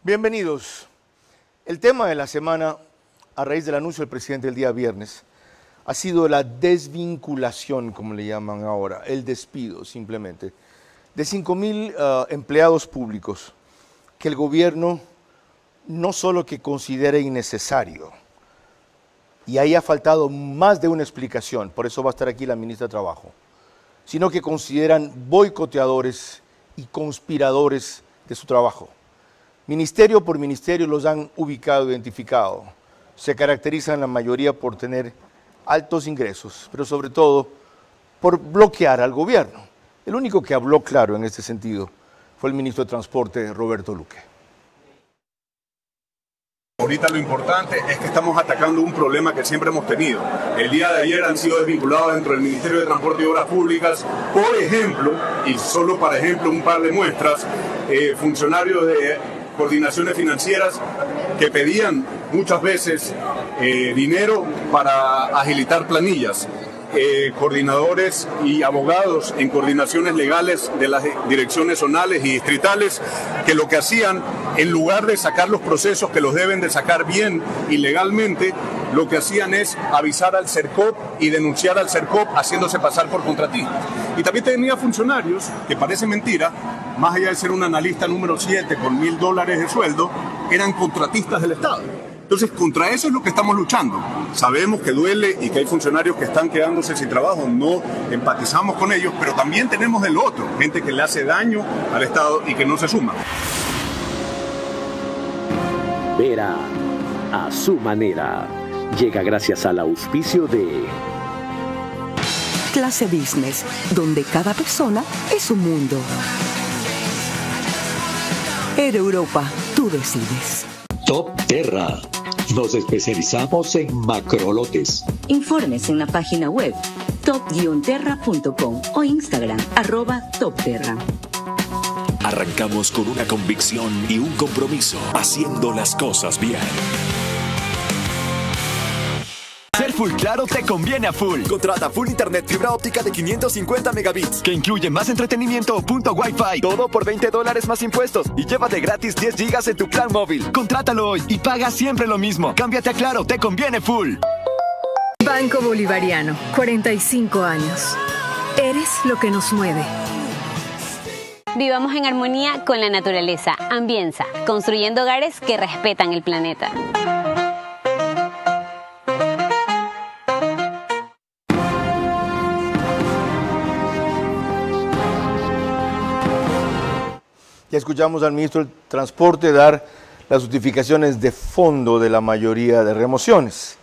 Bienvenidos. El tema de la semana, a raíz del anuncio del presidente el día viernes, ha sido la desvinculación, como le llaman ahora, el despido simplemente, de 5,000 empleados públicos que el gobierno no solo que considera innecesario, y ahí ha faltado más de una explicación, por eso va a estar aquí la ministra de Trabajo, sino que consideran boicoteadores y conspiradores de su trabajo. Ministerio por ministerio los han ubicado, identificado. Se caracterizan la mayoría por tener altos ingresos, pero sobre todo por bloquear al gobierno. El único que habló claro en este sentido fue el ministro de Transporte, Roberto Luque. Ahorita lo importante es que estamos atacando un problema que siempre hemos tenido. El día de ayer han sido desvinculados dentro del Ministerio de Transporte y Obras Públicas, por ejemplo, y solo para ejemplo un par de muestras, funcionarios de coordinaciones financieras que pedían muchas veces dinero para agilitar planillas. Coordinadores y abogados en coordinaciones legales de las direcciones zonales y distritales que lo que hacían, en lugar de sacar los procesos que los deben de sacar bien y legalmente, lo que hacían es avisar al CERCOP y denunciar al CERCOP haciéndose pasar por contratistas. Y también tenía funcionarios, que parece mentira, más allá de ser un analista número 7 con $1,000 de sueldo, eran contratistas del Estado. Entonces, contra eso es lo que estamos luchando. Sabemos que duele y que hay funcionarios que están quedándose sin trabajo, no empatizamos con ellos, pero también tenemos del otro, gente que le hace daño al Estado y que no se suma. Vera, a su manera, llega gracias al auspicio de Clase Business, donde cada persona es un mundo. Air Europa, tú decides. Top Terra. Nos especializamos en macrolotes. Informes en la página web top-terra.com o Instagram @topterra. Arrancamos con una convicción y un compromiso, haciendo las cosas bien. Ser Full Claro te conviene a full. Contrata Full Internet fibra óptica de 550 megabits. Que incluye más entretenimiento o punto Wi-Fi. Todo por $20 más impuestos. Y llévate gratis 10 gigas en tu plan móvil. Contrátalo hoy y paga siempre lo mismo. Cámbiate a Claro, te conviene full. Banco Bolivariano, 45 años. Eres lo que nos mueve. Vivamos en armonía con la naturaleza. Ambienza, construyendo hogares que respetan el planeta. Ya escuchamos al ministro del Transporte dar las justificaciones de fondo de la mayoría de remociones.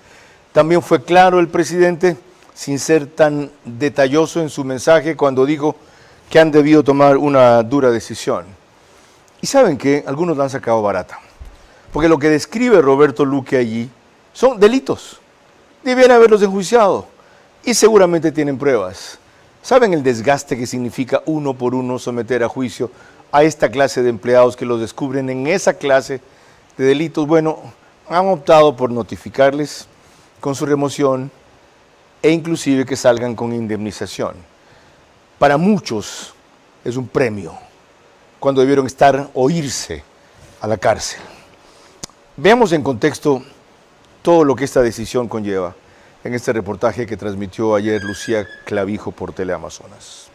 También fue claro el presidente, sin ser tan detalloso en su mensaje, cuando dijo que han debido tomar una dura decisión. Y saben que algunos la han sacado barata, porque lo que describe Roberto Luque allí son delitos. Debían haberlos enjuiciado y seguramente tienen pruebas. ¿Saben el desgaste que significa uno por uno someter a juicio a esta clase de empleados que los descubren en esa clase de delitos? Bueno, han optado por notificarles con su remoción e inclusive que salgan con indemnización. Para muchos es un premio cuando debieron estar o irse a la cárcel. Veamos en contexto todo lo que esta decisión conlleva en este reportaje que transmitió ayer Lucía Clavijo por Teleamazonas.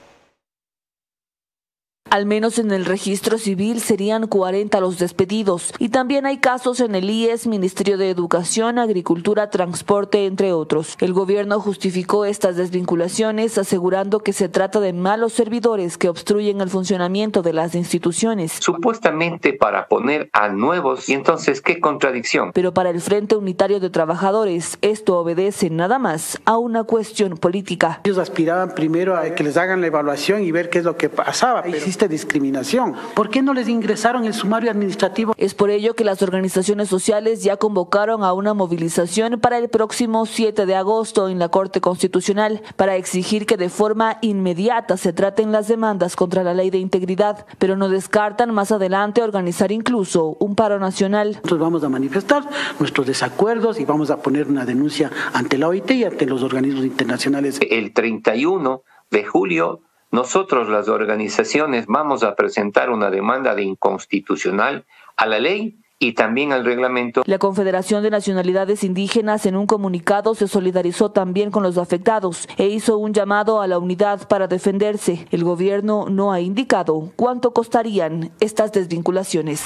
Al menos en el registro civil serían 40 los despedidos y también hay casos en el IES, Ministerio de Educación, Agricultura, Transporte, entre otros. El gobierno justificó estas desvinculaciones asegurando que se trata de malos servidores que obstruyen el funcionamiento de las instituciones. Supuestamente para poner a nuevos, y entonces qué contradicción. Pero para el Frente Unitario de Trabajadores esto obedece nada más a una cuestión política. Ellos aspiraban primero a que les hagan la evaluación y ver qué es lo que pasaba. Pero discriminación. ¿Por qué no les ingresaron el sumario administrativo? Es por ello que las organizaciones sociales ya convocaron a una movilización para el próximo 7 de agosto en la Corte Constitucional para exigir que de forma inmediata se traten las demandas contra la Ley de Integridad, pero no descartan más adelante organizar incluso un paro nacional. Nosotros vamos a manifestar nuestros desacuerdos y vamos a poner una denuncia ante la OIT y ante los organismos internacionales. El 31 de julio nosotros, las organizaciones, vamos a presentar una demanda de inconstitucional a la ley y también al reglamento. La Confederación de Nacionalidades Indígenas en un comunicado se solidarizó también con los afectados e hizo un llamado a la unidad para defenderse. El gobierno no ha indicado cuánto costarían estas desvinculaciones.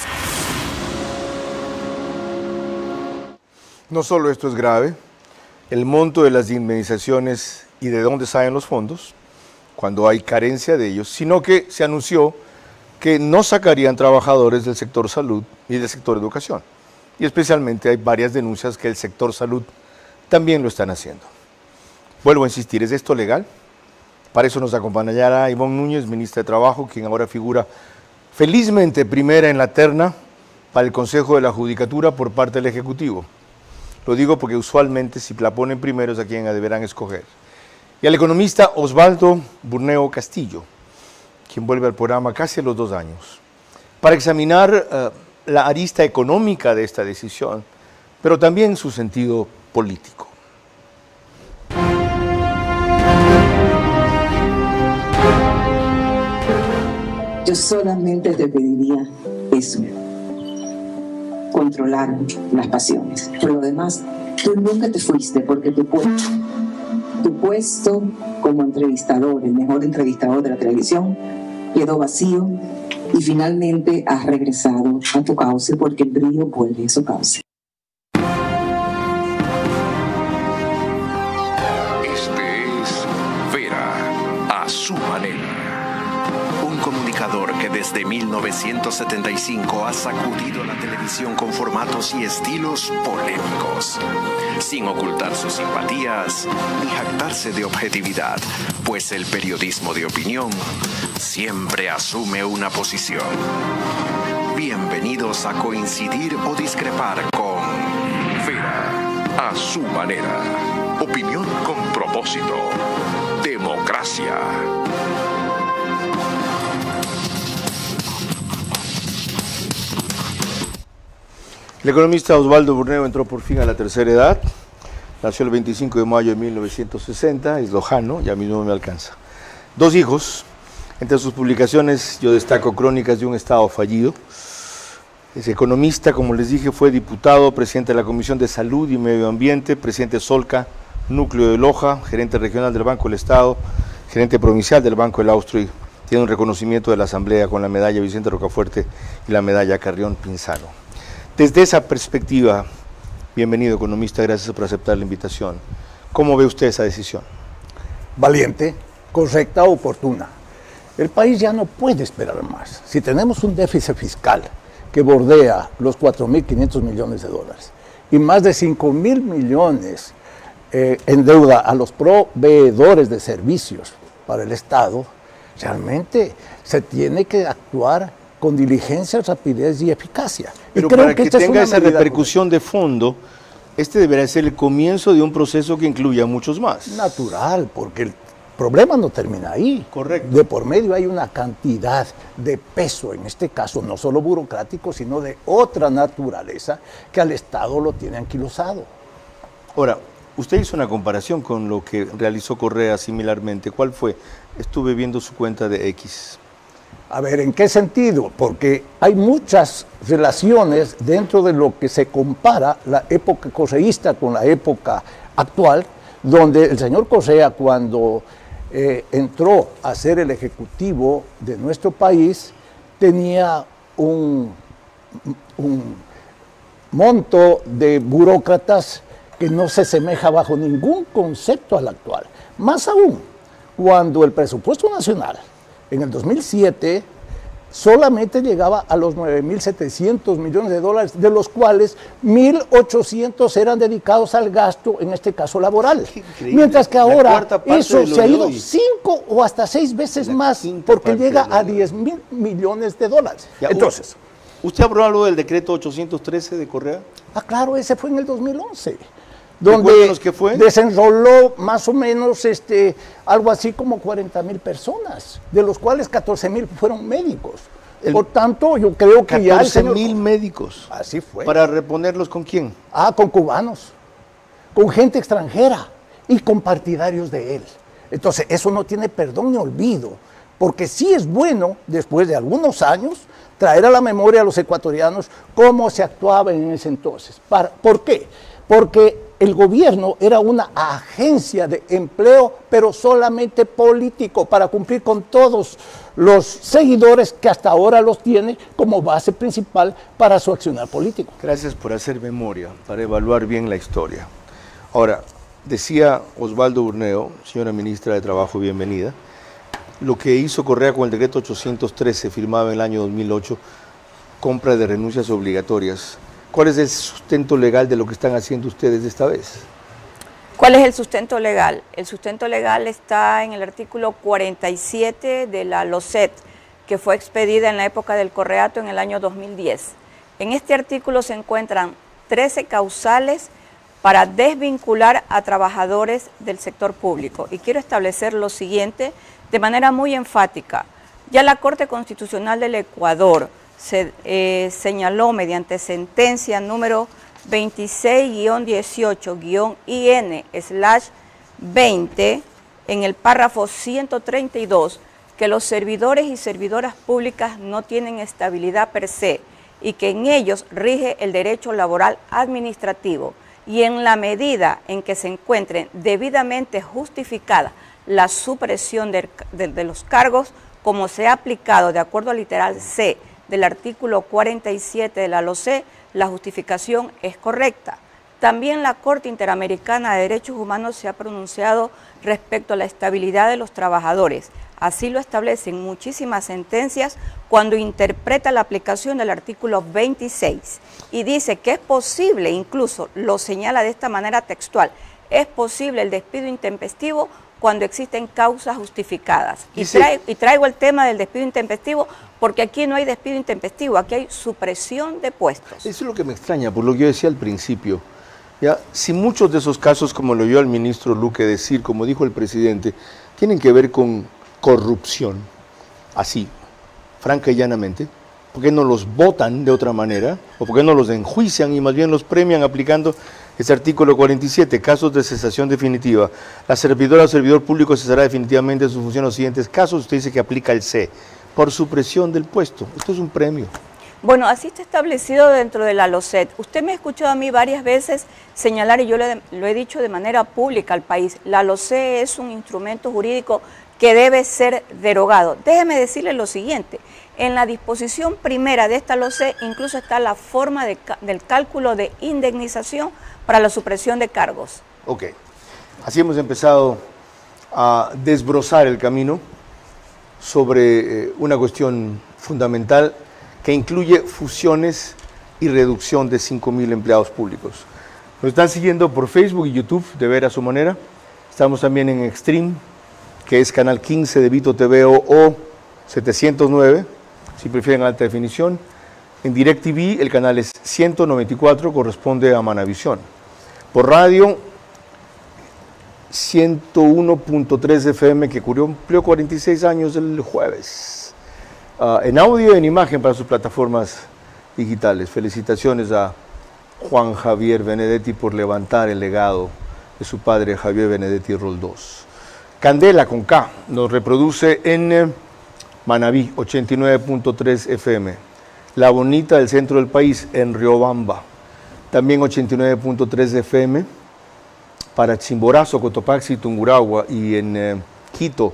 No solo esto es grave, el monto de las indemnizaciones y de dónde salen los fondos, cuando hay carencia de ellos, sino que se anunció que no sacarían trabajadores del sector salud y del sector educación. Y especialmente hay varias denuncias que el sector salud también lo están haciendo. Vuelvo a insistir, ¿es esto legal? Para eso nos acompañará Ivonne Núñez, ministra de Trabajo, quien ahora figura felizmente primera en la terna para el Consejo de la Judicatura por parte del Ejecutivo. Lo digo porque usualmente si la ponen primero es a quien deberán escoger. Y al economista Osvaldo Burneo Castillo, quien vuelve al programa casi a los 2 años, para examinar la arista económica de esta decisión, pero también su sentido político. Yo solamente te pediría eso, controlar las pasiones. Por lo demás, tú nunca te fuiste porque tu puesto como entrevistador, el mejor entrevistador de la televisión, quedó vacío y finalmente has regresado a tu cauce porque el brillo vuelve a su cauce. Este es Vera, a su manera. Un comunicador que desde 1975 ha sacudido la televisión con formatos y estilos polémicos, sin ocultar sus simpatías ni jactarse de objetividad, pues el periodismo de opinión siempre asume una posición. Bienvenidos a coincidir o discrepar con Vera, a su manera. Opinión con propósito. Democracia. El economista Osvaldo Burneo entró por fin a la tercera edad. Nació el 25 de mayo de 1960, es lojano, ya mismo me alcanza. 2 hijos. Entre sus publicaciones yo destaco Crónicas de un Estado fallido. Es economista, como les dije, fue diputado, presidente de la Comisión de Salud y Medio Ambiente, presidente de Solca, núcleo de Loja, gerente regional del Banco del Estado, gerente provincial del Banco del Austro. Tiene un reconocimiento de la Asamblea con la medalla Vicente Rocafuerte y la medalla Carrión Pinzano. Desde esa perspectiva, bienvenido economista, gracias por aceptar la invitación. ¿Cómo ve usted esa decisión? Valiente, correcta, oportuna. El país ya no puede esperar más. Si tenemos un déficit fiscal que bordea los 4.500 millones de dólares y más de 5.000 millones en deuda a los proveedores de servicios para el Estado, realmente se tiene que actuar con diligencia, rapidez y eficacia. Pero creo para que tenga esa repercusión de fondo, este deberá ser el comienzo de un proceso que incluya a muchos más. Natural, porque el problema no termina ahí. Correcto. De por medio hay una cantidad de peso, en este caso no solo burocrático, sino de otra naturaleza que al Estado lo tiene anquilosado. Ahora, usted hizo una comparación con lo que realizó Correa similarmente. ¿Cuál fue? Estuve viendo su cuenta de X. A ver, ¿en qué sentido? Porque hay muchas relaciones dentro de lo que se compara la época correísta con la época actual, donde el señor Correa, cuando entró a ser el ejecutivo de nuestro país, tenía un monto de burócratas que no se asemeja bajo ningún concepto al actual. Más aún, cuando el presupuesto nacional en el 2007 solamente llegaba a los 9.700 millones de dólares, de los cuales 1.800 eran dedicados al gasto, en este caso laboral. Mientras que ahora eso se ha ido 5 o hasta 6 veces más, porque llega a 10.000 millones de dólares. Ya, entonces, ¿usted habló algo del decreto 813 de Correa? Ah, claro, ese fue en el 2011. Donde qué fue. Desenroló más o menos algo así como 40.000 personas, de los cuales 14.000 fueron médicos. Por tanto, yo creo que ya 14.000 médicos. Así fue. ¿Para reponerlos con quién? Ah, con cubanos, con gente extranjera y con partidarios de él. Entonces, eso no tiene perdón ni olvido, porque sí es bueno, después de algunos años, traer a la memoria a los ecuatorianos cómo se actuaba en ese entonces. ¿Por qué? Porque el gobierno era una agencia de empleo, pero solamente político, para cumplir con todos los seguidores que hasta ahora los tiene como base principal para su accionar político. Gracias por hacer memoria, para evaluar bien la historia. Ahora, decía Osvaldo Urneo, señora ministra de Trabajo, bienvenida, lo que hizo Correa con el decreto 813, firmado en el año 2008, compra de renuncias obligatorias. ¿Cuál es el sustento legal de lo que están haciendo ustedes esta vez? ¿Cuál es el sustento legal? El sustento legal está en el artículo 47 de la LOCET, que fue expedida en la época del Correato en el año 2010. En este artículo se encuentran 13 causales para desvincular a trabajadores del sector público. Y quiero establecer lo siguiente de manera muy enfática. Ya la Corte Constitucional del Ecuador se señaló mediante sentencia número 26-18-IN/20 en el párrafo 132 que los servidores y servidoras públicas no tienen estabilidad per se y que en ellos rige el derecho laboral administrativo, y en la medida en que se encuentren debidamente justificada la supresión de los cargos, como se ha aplicado de acuerdo al literal C del artículo 47 de la LOCET, la justificación es correcta. También la Corte Interamericana de Derechos Humanos se ha pronunciado respecto a la estabilidad de los trabajadores. Así lo establecen muchísimas sentencias cuando interpreta la aplicación del artículo 26 y dice que es posible, incluso lo señala de esta manera textual, es posible el despido intempestivo cuando existen causas justificadas. Y traigo el tema del despido intempestivo porque aquí no hay despido intempestivo, aquí hay supresión de puestos. Eso es lo que me extraña, por lo que yo decía al principio. Ya, si muchos de esos casos, como lo oyó el ministro Luque decir, como dijo el presidente, tienen que ver con corrupción, así, franca y llanamente, ¿por qué no los votan de otra manera? ¿O por qué no los enjuician y más bien los premian aplicando ese artículo 47, casos de cesación definitiva? La servidora o servidor público cesará definitivamente de su función en los siguientes casos. Usted dice que aplica el C, por supresión del puesto. Esto es un premio. Bueno, así está establecido dentro de la LOCET. Usted me ha escuchado a mí varias veces señalar, y yo lo he dicho de manera pública al país, la LOCET es un instrumento jurídico que debe ser derogado. Déjeme decirle lo siguiente, en la disposición primera de esta LOCET incluso está la forma del cálculo de indemnización para la supresión de cargos. Ok, así hemos empezado a desbrozar el camino sobre una cuestión fundamental que incluye fusiones y reducción de 5.000 empleados públicos. Nos están siguiendo por Facebook y YouTube de Ver a Su Manera. Estamos también en Extreme, que es canal 15 de Vito TV o 709, si prefieren alta definición. En DirecTV el canal es 194, corresponde a Manavisión. Por radio, 101.3 FM, que cumplió 46 años el jueves. En audio y en imagen para sus plataformas digitales. Felicitaciones a Juan Javier Benedetti por levantar el legado de su padre Javier Benedetti Roldós. Candela con K nos reproduce en Manabí, 89.3 FM. La Bonita del centro del país, en Riobamba, también 89.3 FM. Para Chimborazo, Cotopaxi, Tungurahua y en Quito,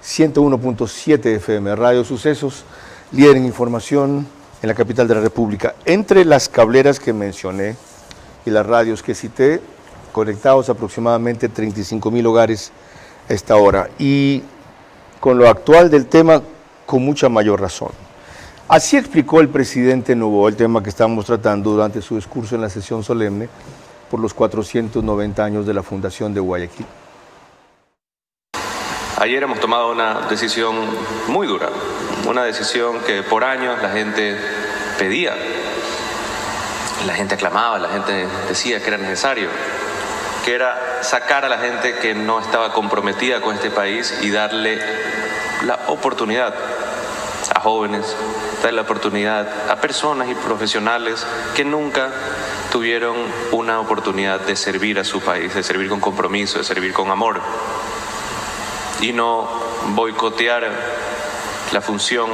101.7 FM. Radio Sucesos, líder en información en la capital de la República. Entre las cableras que mencioné y las radios que cité, conectados aproximadamente 35.000 hogares a esta hora. Y con lo actual del tema, con mucha mayor razón. Así explicó el presidente Noboa el tema que estamos tratando durante su discurso en la sesión solemne por los 490 años de la fundación de Guayaquil. Ayer hemos tomado una decisión muy dura, una decisión que por años la gente pedía, la gente aclamaba, la gente decía que era necesario, que era sacar a la gente que no estaba comprometida con este país y darle la oportunidad a jóvenes, darle la oportunidad a personas y profesionales que nunca tuvieron una oportunidad de servir a su país, de servir con compromiso, de servir con amor. Y no boicotear la función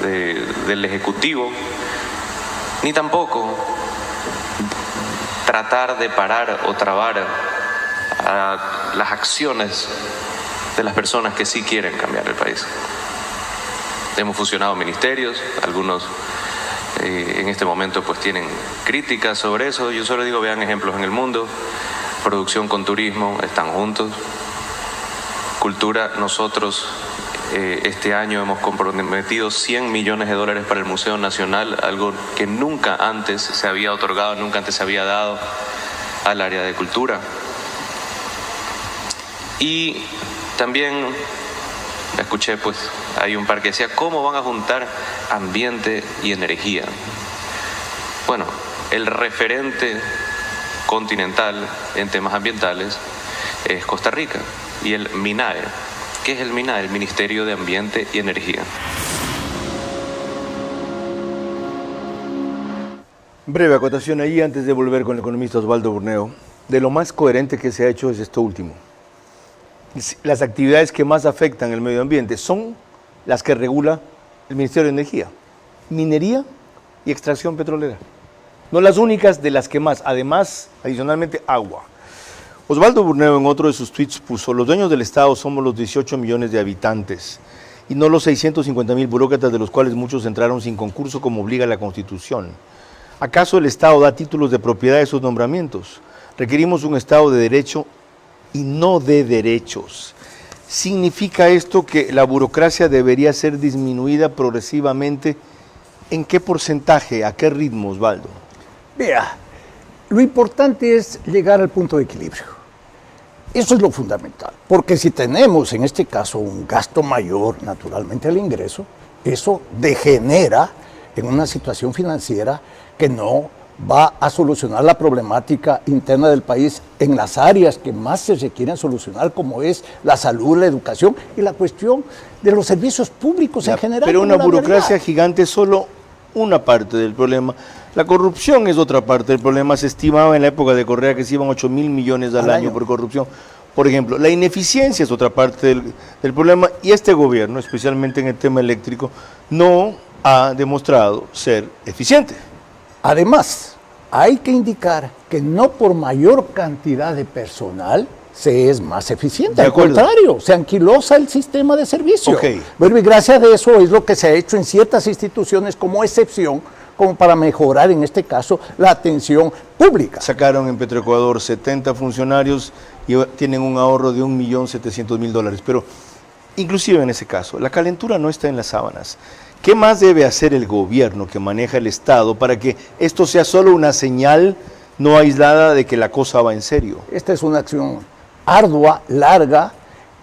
del Ejecutivo, ni tampoco tratar de parar o trabar a las acciones de las personas que sí quieren cambiar el país. Hemos fusionado ministerios, algunos en este momento pues tienen críticas sobre eso. Yo solo digo, vean ejemplos en el mundo. Producción con turismo están juntos. Cultura, nosotros este año hemos comprometido $100 millones para el Museo Nacional, algo que nunca antes se había otorgado, nunca antes se había dado al área de cultura. Y también escuché, pues, hay un par que decía, ¿cómo van a juntar ambiente y energía? Bueno, el referente continental en temas ambientales es Costa Rica y el MINAE. ¿Qué es el MINAE? El Ministerio de Ambiente y Energía. Breve acotación ahí antes de volver con el economista Osvaldo Burneo. De lo más coherente que se ha hecho es esto último. Las actividades que más afectan el medio ambiente son las que regula el Ministerio de Energía. Minería y extracción petrolera. No las únicas, de las que más. Además, adicionalmente, agua. Osvaldo Burneo en otro de sus tweets puso: los dueños del Estado somos los 18 millones de habitantes y no los 650.000 burócratas, de los cuales muchos entraron sin concurso como obliga la Constitución. ¿Acaso el Estado da títulos de propiedad de sus nombramientos? Requerimos un Estado de derecho y no de derechos. ¿Significa esto que la burocracia debería ser disminuida progresivamente? ¿En qué porcentaje? ¿A qué ritmo, Osvaldo? Vea, lo importante es llegar al punto de equilibrio. Eso es lo fundamental, porque si tenemos en este caso un gasto mayor, naturalmente, al ingreso, eso degenera en una situación financiera que no va a solucionar la problemática interna del país en las áreas que más se requieren solucionar, como es la salud, la educación y la cuestión de los servicios públicos en general. Pero una burocracia gigante es solo una parte del problema. La corrupción es otra parte del problema. Se estimaba en la época de Correa que se iban 8.000 millones al año por corrupción. Por ejemplo, la ineficiencia es otra parte del problema, y este gobierno, especialmente en el tema eléctrico, no ha demostrado ser eficiente. Además, hay que indicar que no por mayor cantidad de personal se es más eficiente, al contrario, se anquilosa el sistema de servicio. Bueno, y gracias a eso es lo que se ha hecho en ciertas instituciones como excepción, como para mejorar en este caso la atención pública. Sacaron en Petroecuador 70 funcionarios y tienen un ahorro de $1.700.000, pero inclusive en ese caso, la calentura no está en las sábanas. ¿Qué más debe hacer el gobierno que maneja el Estado para que esto sea solo una señal no aislada de que la cosa va en serio? Esta es una acción ardua, larga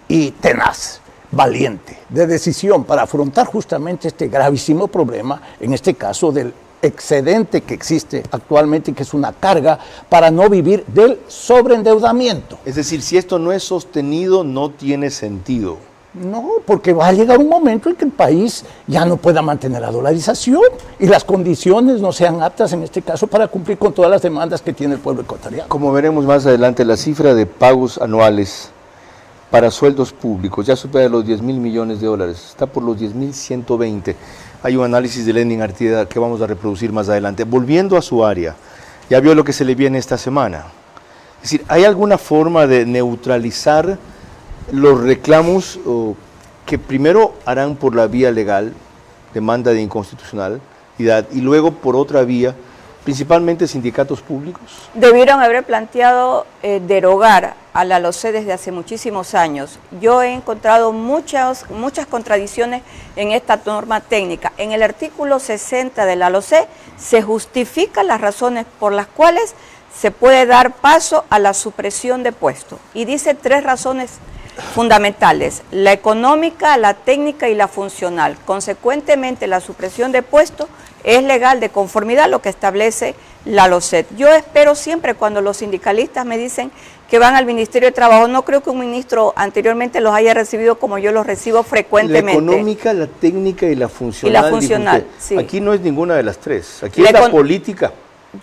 y tenaz, valiente, de decisión para afrontar justamente este gravísimo problema, en este caso del excedente que existe actualmente, que es una carga para no vivir del sobreendeudamiento. Es decir, si esto no es sostenido, no tiene sentido. No, porque va a llegar un momento en que el país ya no pueda mantener la dolarización y las condiciones no sean aptas en este caso para cumplir con todas las demandas que tiene el pueblo ecuatoriano. Como veremos más adelante, la cifra de pagos anuales para sueldos públicos ya supera los $10.000 millones, está por los 10.120. Hay un análisis de Lenin Artieda que vamos a reproducir más adelante. Volviendo a su área, ya vio lo que se le viene esta semana. Es decir, ¿hay alguna forma de neutralizar los reclamos que primero harán por la vía legal, demanda de inconstitucionalidad, y luego por otra vía, principalmente sindicatos públicos? Debieron haber planteado derogar a la LOCE desde hace muchísimos años. Yo he encontrado muchas contradicciones en esta norma técnica. En el artículo 60 de la LOCE se justifican las razones por las cuales se puede dar paso a la supresión de puestos. Y dice 3 razones fundamentales: la económica, la técnica y la funcional. Consecuentemente, la supresión de puestos es legal de conformidad a lo que establece la LOCET. Yo espero siempre, cuando los sindicalistas me dicen que van al Ministerio de Trabajo, no creo que un ministro anteriormente los haya recibido como yo los recibo frecuentemente. La económica, la técnica y la funcional. Y la funcional, sí. Aquí no es ninguna de las 3, aquí es la política.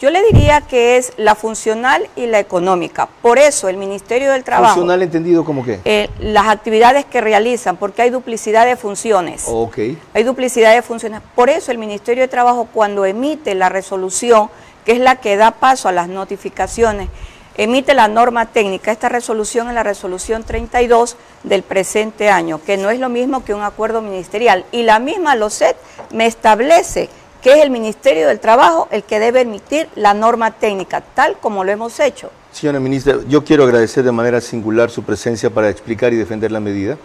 Yo le diría que es la funcional y la económica. Por eso el Ministerio del Trabajo... ¿Funcional entendido como qué? Las actividades que realizan, porque hay duplicidad de funciones. Ok. Hay duplicidad de funciones. Por eso el Ministerio de Trabajo, cuando emite la resolución, que es la que da paso a las notificaciones, emite la norma técnica. Esta resolución es la resolución 32 del presente año, que no es lo mismo que un acuerdo ministerial. Y la misma LOCET me establece que es el Ministerio del Trabajo el que debe emitir la norma técnica, tal como lo hemos hecho. Señora ministra, yo quiero agradecer de manera singular su presencia para explicar y defender la medida,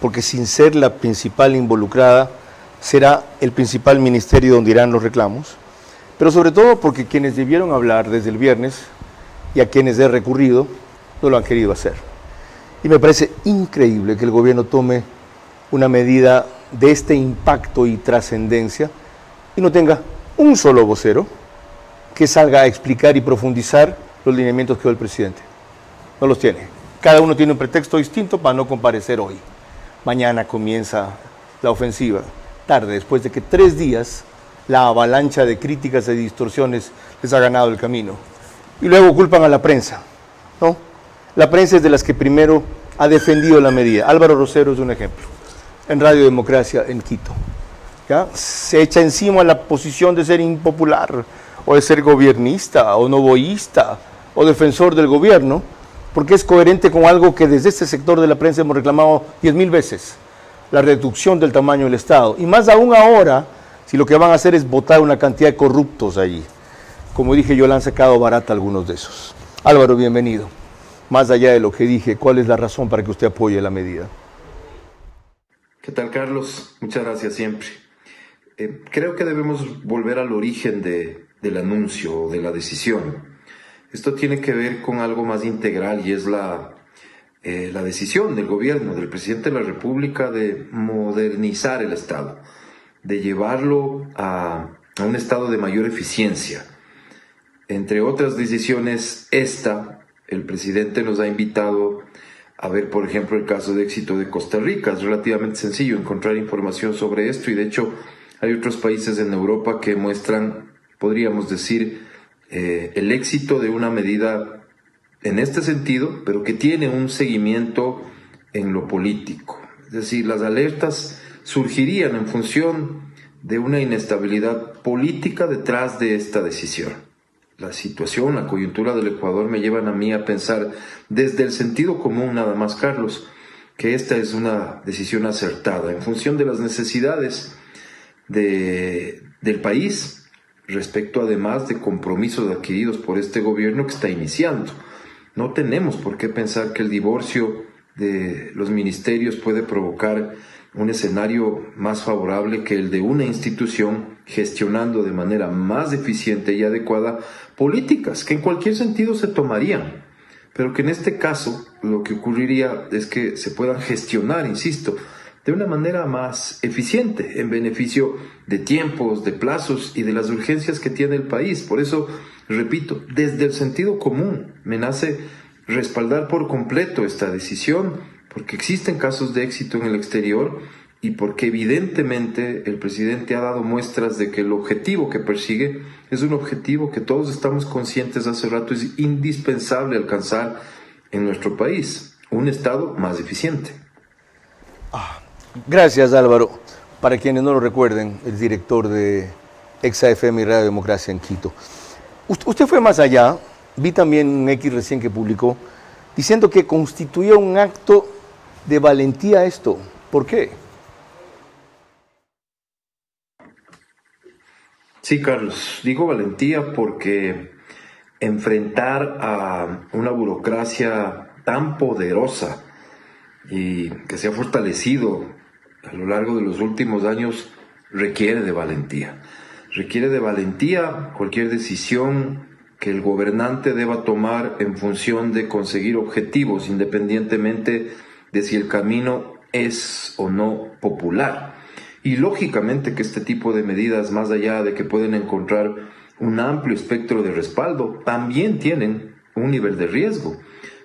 porque sin ser la principal involucrada, será el principal ministerio donde irán los reclamos, pero sobre todo porque quienes debieron hablar desde el viernes y a quienes he recurrido, no lo han querido hacer. Y me parece increíble que el gobierno tome una medida de este impacto y trascendencia y no tenga un solo vocero que salga a explicar y profundizar los lineamientos que dio el presidente. No los tiene. Cada uno tiene un pretexto distinto para no comparecer hoy. Mañana comienza la ofensiva, tarde, después de que 3 días la avalancha de críticas y distorsiones les ha ganado el camino. Y luego culpan a la prensa, ¿no? La prensa es de las que primero ha defendido la medida. Álvaro Rosero es un ejemplo. En Radio Democracia, en Quito. ¿Ya? Se echa encima la posición de ser impopular, o de ser gobiernista, o novoísta, o defensor del gobierno, porque es coherente con algo que desde este sector de la prensa hemos reclamado 10.000 veces, la reducción del tamaño del Estado. Y más aún ahora, si lo que van a hacer es votar una cantidad de corruptos allí. Como dije yo, le han sacado barata a algunos de esos. Álvaro, bienvenido. Más allá de lo que dije, ¿cuál es la razón para que usted apoye la medida? ¿Qué tal, Carlos? Muchas gracias siempre. Creo que debemos volver al origen del anuncio o de la decisión. Esto tiene que ver con algo más integral y es la decisión del gobierno, del presidente de la República, de modernizar el Estado, de llevarlo a un estado de mayor eficiencia. Entre otras decisiones, el presidente nos ha invitado a ver, por ejemplo, el caso de éxito de Costa Rica. Es relativamente sencillo encontrar información sobre esto y de hecho hay otros países en Europa que muestran, podríamos decir, el éxito de una medida en este sentido, pero que tiene un seguimiento en lo político. Es decir, las alertas surgirían en función de una inestabilidad política detrás de esta decisión. La situación, la coyuntura del Ecuador me llevan a mí a pensar desde el sentido común nada más, Carlos, que esta es una decisión acertada en función de las necesidades del país, respecto además de compromisos adquiridos por este gobierno que está iniciando. No tenemos por qué pensar que el divorcio de los ministerios puede provocar un escenario más favorable que el de una institución gestionando de manera más eficiente y adecuada políticas que en cualquier sentido se tomarían, pero que en este caso lo que ocurriría es que se puedan gestionar, insisto, de una manera más eficiente, en beneficio de tiempos, de plazos y de las urgencias que tiene el país. Por eso, repito, desde el sentido común me nace respaldar por completo esta decisión, porque existen casos de éxito en el exterior y porque evidentemente el presidente ha dado muestras de que el objetivo que persigue es un objetivo que todos estamos conscientes hace rato es indispensable alcanzar en nuestro país, un Estado más eficiente. Gracias, Álvaro. Para quienes no lo recuerden, el director de ExaFM y Radio Democracia en Quito. Usted fue más allá, vi también un X recién que publicó, diciendo que constituía un acto de valentía esto. ¿Por qué? Sí, Carlos, digo valentía porque enfrentar a una burocracia tan poderosa y que se ha fortalecido a lo largo de los últimos años requiere de valentía. Requiere de valentía cualquier decisión que el gobernante deba tomar en función de conseguir objetivos, independientemente de si el camino es o no popular. Y lógicamente que este tipo de medidas, más allá de que pueden encontrar un amplio espectro de respaldo, también tienen un nivel de riesgo.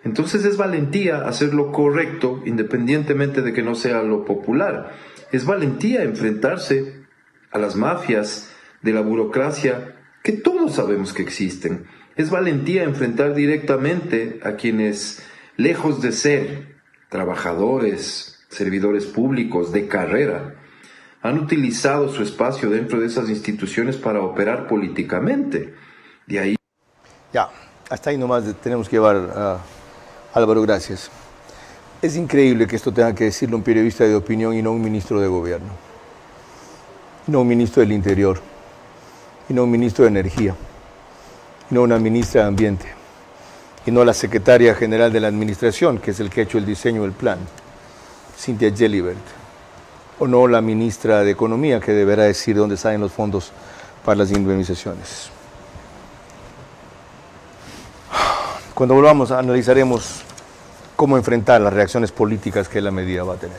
Entonces es valentía hacer lo correcto, independientemente de que no sea lo popular. Es valentía enfrentarse a las mafias de la burocracia que todos sabemos que existen. Es valentía enfrentar directamente a quienes, lejos de ser trabajadores, servidores públicos de carrera, han utilizado su espacio dentro de esas instituciones para operar políticamente. De ahí... Ya, hasta ahí nomás tenemos que llevar a Álvaro, gracias. Es increíble que esto tenga que decirlo un periodista de opinión y no un ministro de gobierno, y no un ministro del Interior, y no un ministro de Energía, y no una ministra de Ambiente, y no la secretaria general de la Administración, que es el que ha hecho el diseño del plan, Cynthia Gelibert, o no la ministra de Economía, que deberá decir dónde salen los fondos para las indemnizaciones. Cuando volvamos, analizaremos cómo enfrentar las reacciones políticas que la medida va a tener.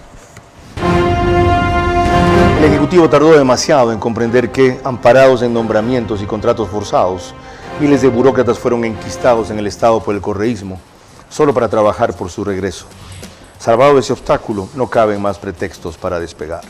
El Ejecutivo tardó demasiado en comprender que, amparados en nombramientos y contratos forzados, miles de burócratas fueron enquistados en el Estado por el correísmo, solo para trabajar por su regreso. Salvado ese obstáculo, no caben más pretextos para despegar.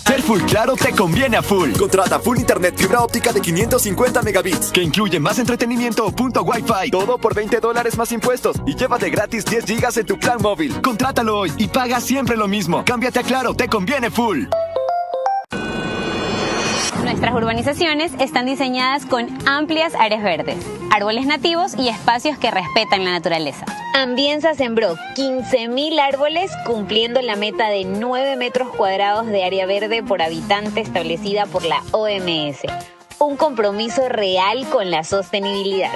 Ser full claro te conviene a full. Contrata full internet fibra óptica de 550 megabits, que incluye más entretenimiento o punto Wi-Fi. Todo por $20 más impuestos y llévate gratis 10 gigas en tu plan móvil. Contrátalo hoy y paga siempre lo mismo. Cámbiate a Claro, te conviene full. Nuestras urbanizaciones están diseñadas con amplias áreas verdes, árboles nativos y espacios que respetan la naturaleza. Ambienza sembró 15.000 árboles, cumpliendo la meta de 9 metros cuadrados de área verde por habitante establecida por la OMS. Un compromiso real con la sostenibilidad.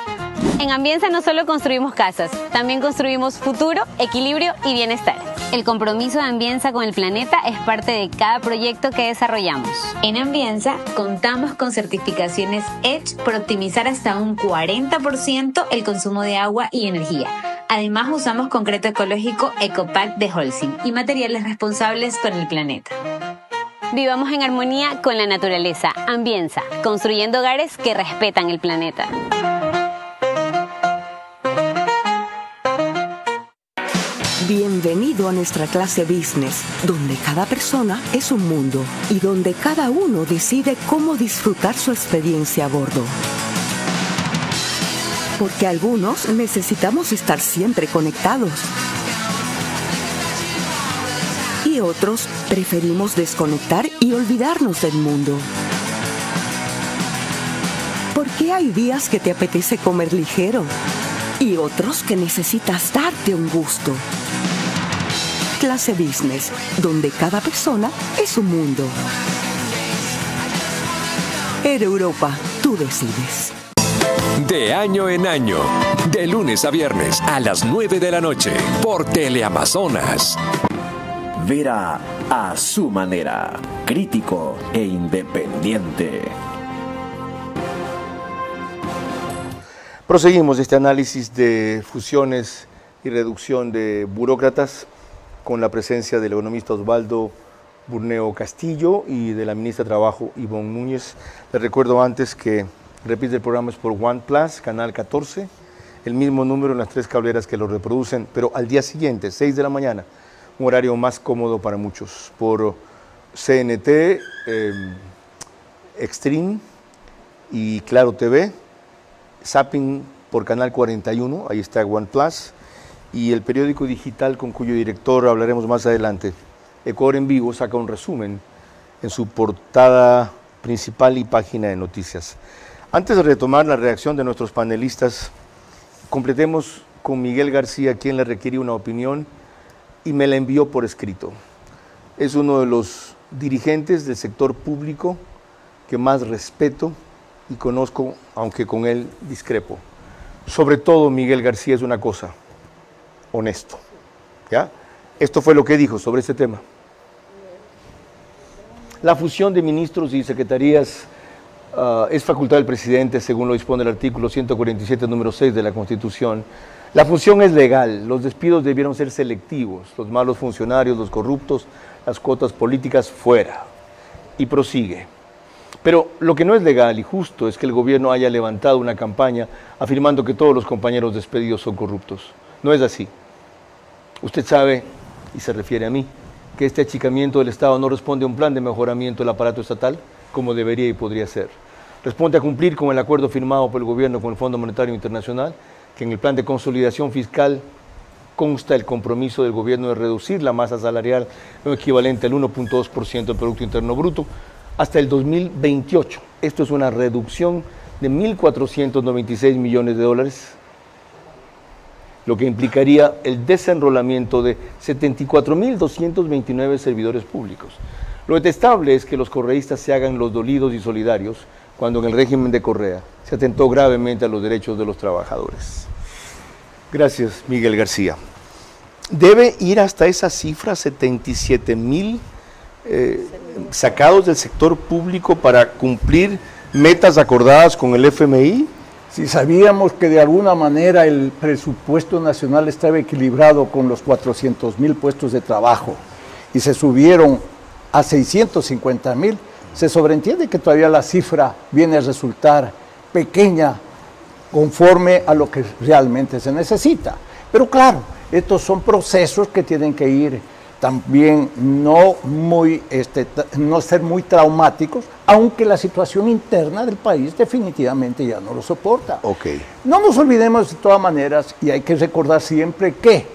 En Ambienza no solo construimos casas, también construimos futuro, equilibrio y bienestar. El compromiso de Ambienza con el planeta es parte de cada proyecto que desarrollamos. En Ambienza contamos con certificaciones EDGE por optimizar hasta un 40% el consumo de agua y energía. Además usamos concreto ecológico Ecopack de Holcim y materiales responsables con el planeta. Vivamos en armonía con la naturaleza. Ambienza, construyendo hogares que respetan el planeta. Bienvenido a nuestra clase Business, donde cada persona es un mundo y donde cada uno decide cómo disfrutar su experiencia a bordo. Porque algunos necesitamos estar siempre conectados y otros preferimos desconectar y olvidarnos del mundo. Porque hay días que te apetece comer ligero y otros que necesitas darte un gusto. Clase Business, donde cada persona es un mundo. Air Europa, tú decides. De año en año, de lunes a viernes a las 9 de la noche, por Teleamazonas. Vera a su manera, crítico e independiente. Proseguimos este análisis de fusiones y reducción de burócratas con la presencia del economista Osvaldo Burneo Castillo y de la ministra de Trabajo Ivonne Núñez. Les recuerdo antes que repite el programa es por OnePlus, canal 14, el mismo número en las 3 cableras que lo reproducen, pero al día siguiente, 6 de la mañana, un horario más cómodo para muchos, por CNT, Extreme y Claro TV, Zapping por canal 41, ahí está OnePlus, y el periódico digital con cuyo director hablaremos más adelante, Ecuador en Vivo, saca un resumen en su portada principal y página de noticias. Antes de retomar la reacción de nuestros panelistas, completemos con Miguel García, quien le requirió una opinión y me la envió por escrito. Es uno de los dirigentes del sector público que más respeto y conozco, aunque con él discrepo. Sobre todo, Miguel García es una cosa, honesto. ¿Ya? Esto fue lo que dijo sobre este tema. La fusión de ministros y secretarías es facultad del presidente, según lo dispone el artículo 147, número 6 de la Constitución. La fusión es legal, los despidos debieron ser selectivos, los malos funcionarios, los corruptos, las cuotas políticas fuera. Y prosigue. Pero lo que no es legal y justo es que el gobierno haya levantado una campaña afirmando que todos los compañeros despedidos son corruptos. No es así. Usted sabe, y se refiere a mí, que este achicamiento del Estado no responde a un plan de mejoramiento del aparato estatal. como debería y podría ser. Responde a cumplir con el acuerdo firmado por el gobierno con el Fondo Monetario Internacional, que en el plan de consolidación fiscal consta el compromiso del gobierno de reducir la masa salarial, lo equivalente al 1.2% del Producto Interno Bruto, hasta el 2028. Esto es una reducción de 1.496 millones de dólares, lo que implicaría el desenrolamiento de 74.229 servidores públicos. Lo detestable es que los correístas se hagan los dolidos y solidarios cuando en el régimen de Correa se atentó gravemente a los derechos de los trabajadores. Gracias, Miguel García. ¿Debe ir hasta esa cifra, 77.000 sacados del sector público para cumplir metas acordadas con el FMI? Si sabíamos que de alguna manera el presupuesto nacional estaba equilibrado con los 400.000 puestos de trabajo y se subieron a 650.000, se sobreentiende que todavía la cifra viene a resultar pequeña conforme a lo que realmente se necesita. Pero claro, estos son procesos que tienen que ir también no ser muy traumáticos, aunque la situación interna del país definitivamente ya no lo soporta. Okay. No nos olvidemos de todas maneras, y hay que recordar siempre que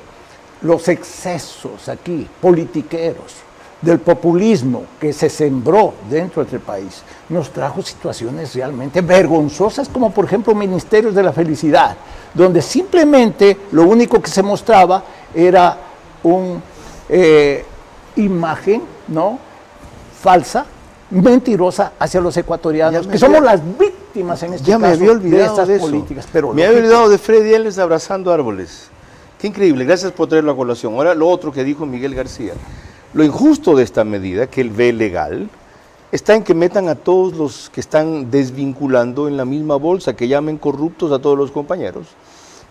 los excesos aquí, politiqueros, del populismo que se sembró dentro del país, nos trajo situaciones realmente vergonzosas, como por ejemplo Ministerios de la Felicidad, donde simplemente lo único que se mostraba era una imagen, ¿no?, falsa, mentirosa hacia los ecuatorianos, que somos las víctimas en este caso de estas políticas. Pero me había olvidado de Freddy Ellis abrazando árboles. Qué increíble, gracias por traerlo a colación. Ahora lo otro que dijo Miguel García. Lo injusto de esta medida, que él ve legal, está en que metan a todos los que están desvinculando en la misma bolsa, que llamen corruptos a todos los compañeros,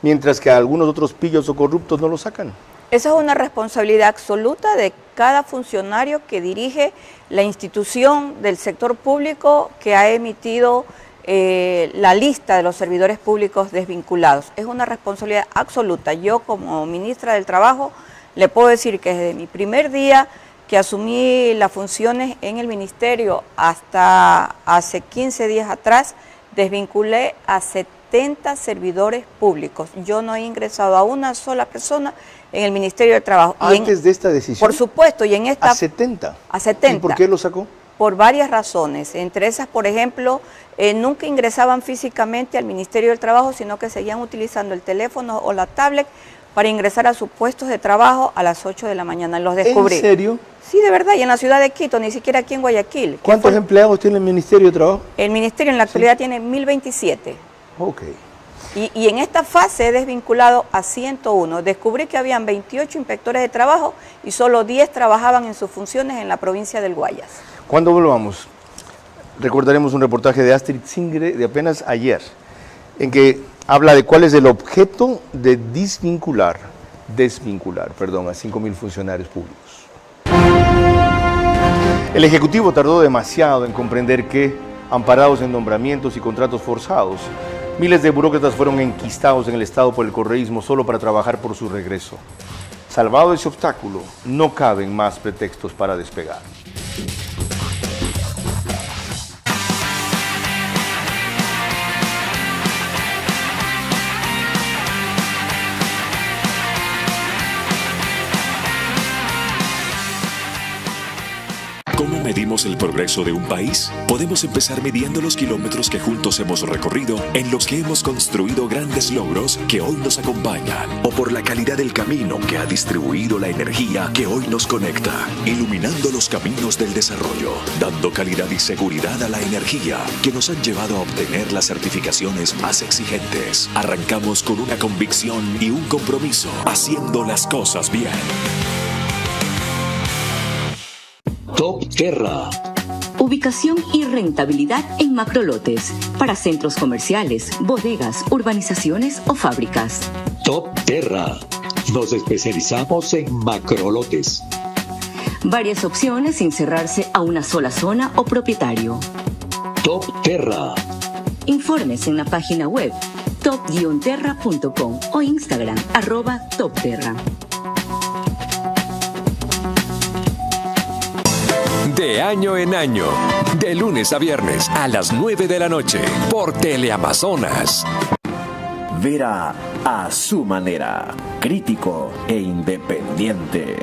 mientras que a algunos otros pillos o corruptos no lo sacan. Esa es una responsabilidad absoluta de cada funcionario que dirige la institución del sector público que ha emitido la lista de los servidores públicos desvinculados. Es una responsabilidad absoluta. Yo como ministra del Trabajo le puedo decir que desde mi primer día que asumí las funciones en el ministerio hasta hace 15 días atrás, desvinculé a 70 servidores públicos. Yo no he ingresado a una sola persona en el Ministerio del Trabajo. ¿Antes de esta decisión? Por supuesto, y en esta... ¿A 70? A 70. ¿Y por qué lo sacó? Por varias razones. Entre esas, por ejemplo, nunca ingresaban físicamente al Ministerio del Trabajo, sino que seguían utilizando el teléfono o la tablet para ingresar a sus puestos de trabajo a las 8 de la mañana. Los descubrí. ¿En serio? Sí, de verdad, y en la ciudad de Quito, ni siquiera aquí en Guayaquil. ¿Cuántos empleados tiene el Ministerio de Trabajo? El Ministerio en la actualidad tiene 1027. Ok. Y en esta fase he desvinculado a 101. Descubrí que habían 28 inspectores de trabajo y solo 10 trabajaban en sus funciones en la provincia del Guayas. Cuando volvamos, recordaremos un reportaje de Astrid Zingre de apenas ayer, en que habla de cuál es el objeto de desvincular a 5.000 funcionarios públicos. El Ejecutivo tardó demasiado en comprender que, amparados en nombramientos y contratos forzados, miles de burócratas fueron enquistados en el Estado por el correísmo solo para trabajar por su regreso. Salvado ese obstáculo, no caben más pretextos para despegar. ¿Cómo medimos el progreso de un país? Podemos empezar midiendo los kilómetros que juntos hemos recorrido, en los que hemos construido grandes logros que hoy nos acompañan, o por la calidad del camino que ha distribuido la energía que hoy nos conecta, iluminando los caminos del desarrollo, dando calidad y seguridad a la energía que nos han llevado a obtener las certificaciones más exigentes. Arrancamos con una convicción y un compromiso, haciendo las cosas bien. Top Terra. Ubicación y rentabilidad en macrolotes para centros comerciales, bodegas, urbanizaciones o fábricas. Top Terra. Nos especializamos en macrolotes. Varias opciones sin cerrarse a una sola zona o propietario. Top Terra. Informes en la página web top-terra.com o Instagram @topterra. De año en año, de lunes a viernes a las 9 de la noche, por Teleamazonas. Vera a su manera, crítico e independiente.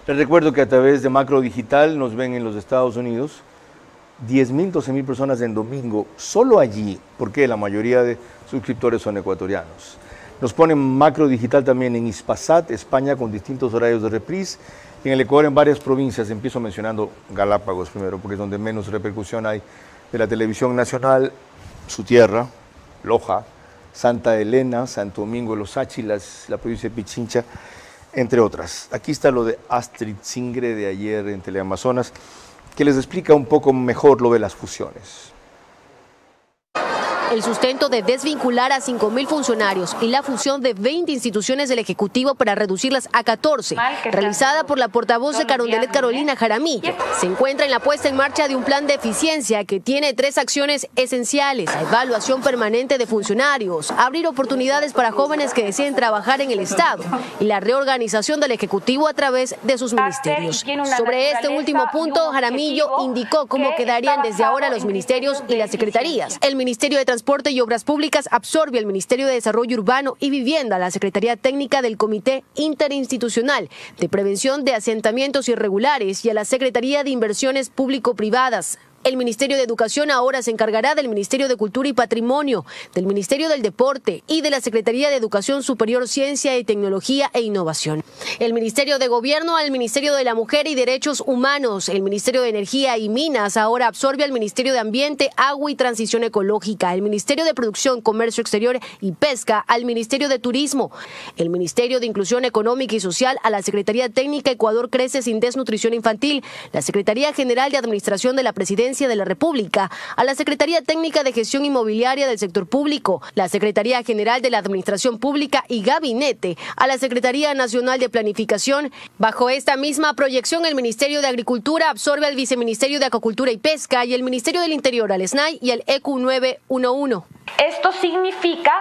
Les recuerdo que a través de Macro Digital nos ven en los Estados Unidos 10.000, 12.000 personas en domingo, solo allí, porque la mayoría de suscriptores son ecuatorianos. Nos ponen Macro Digital también en Hispasat, España, con distintos horarios de reprise, y en el Ecuador en varias provincias. Empiezo mencionando Galápagos primero, porque es donde menos repercusión hay de la televisión nacional, su tierra, Loja, Santa Elena, Santo Domingo, Los Áchilas, la provincia de Pichincha, entre otras. Aquí está lo de Astrid Singre de ayer en Teleamazonas, que les explica un poco mejor lo de las fusiones. El sustento de desvincular a 5.000 funcionarios y la fusión de 20 instituciones del Ejecutivo para reducirlas a 14, realizada por la portavoz de Carondelet, Carolina Jaramillo, se encuentra en la puesta en marcha de un plan de eficiencia que tiene 3 acciones esenciales: la evaluación permanente de funcionarios, abrir oportunidades para jóvenes que deseen trabajar en el Estado y la reorganización del Ejecutivo a través de sus ministerios. Sobre este último punto, Jaramillo indicó cómo quedarían desde ahora los ministerios y las secretarías. El Ministerio de Transporte y Obras Públicas absorbe al Ministerio de Desarrollo Urbano y Vivienda, la Secretaría Técnica del Comité Interinstitucional de Prevención de Asentamientos Irregulares y a la Secretaría de Inversiones Público-Privadas. El Ministerio de Educación ahora se encargará del Ministerio de Cultura y Patrimonio, del Ministerio del Deporte y de la Secretaría de Educación Superior, Ciencia y Tecnología e Innovación. El Ministerio de Gobierno al Ministerio de la Mujer y Derechos Humanos. El Ministerio de Energía y Minas ahora absorbe al Ministerio de Ambiente, Agua y Transición Ecológica. El Ministerio de Producción, Comercio Exterior y Pesca al Ministerio de Turismo. El Ministerio de Inclusión Económica y Social a la Secretaría Técnica Ecuador Crece Sin Desnutrición Infantil. La Secretaría General de Administración de la Presidencia de la República a la Secretaría Técnica de Gestión Inmobiliaria del Sector Público, la Secretaría General de la Administración Pública y Gabinete a la Secretaría Nacional de Planificación. Bajo esta misma proyección, el Ministerio de Agricultura absorbe al Viceministerio de Acuacultura y Pesca y el Ministerio del Interior al SNAI y al EQ 911. Esto significa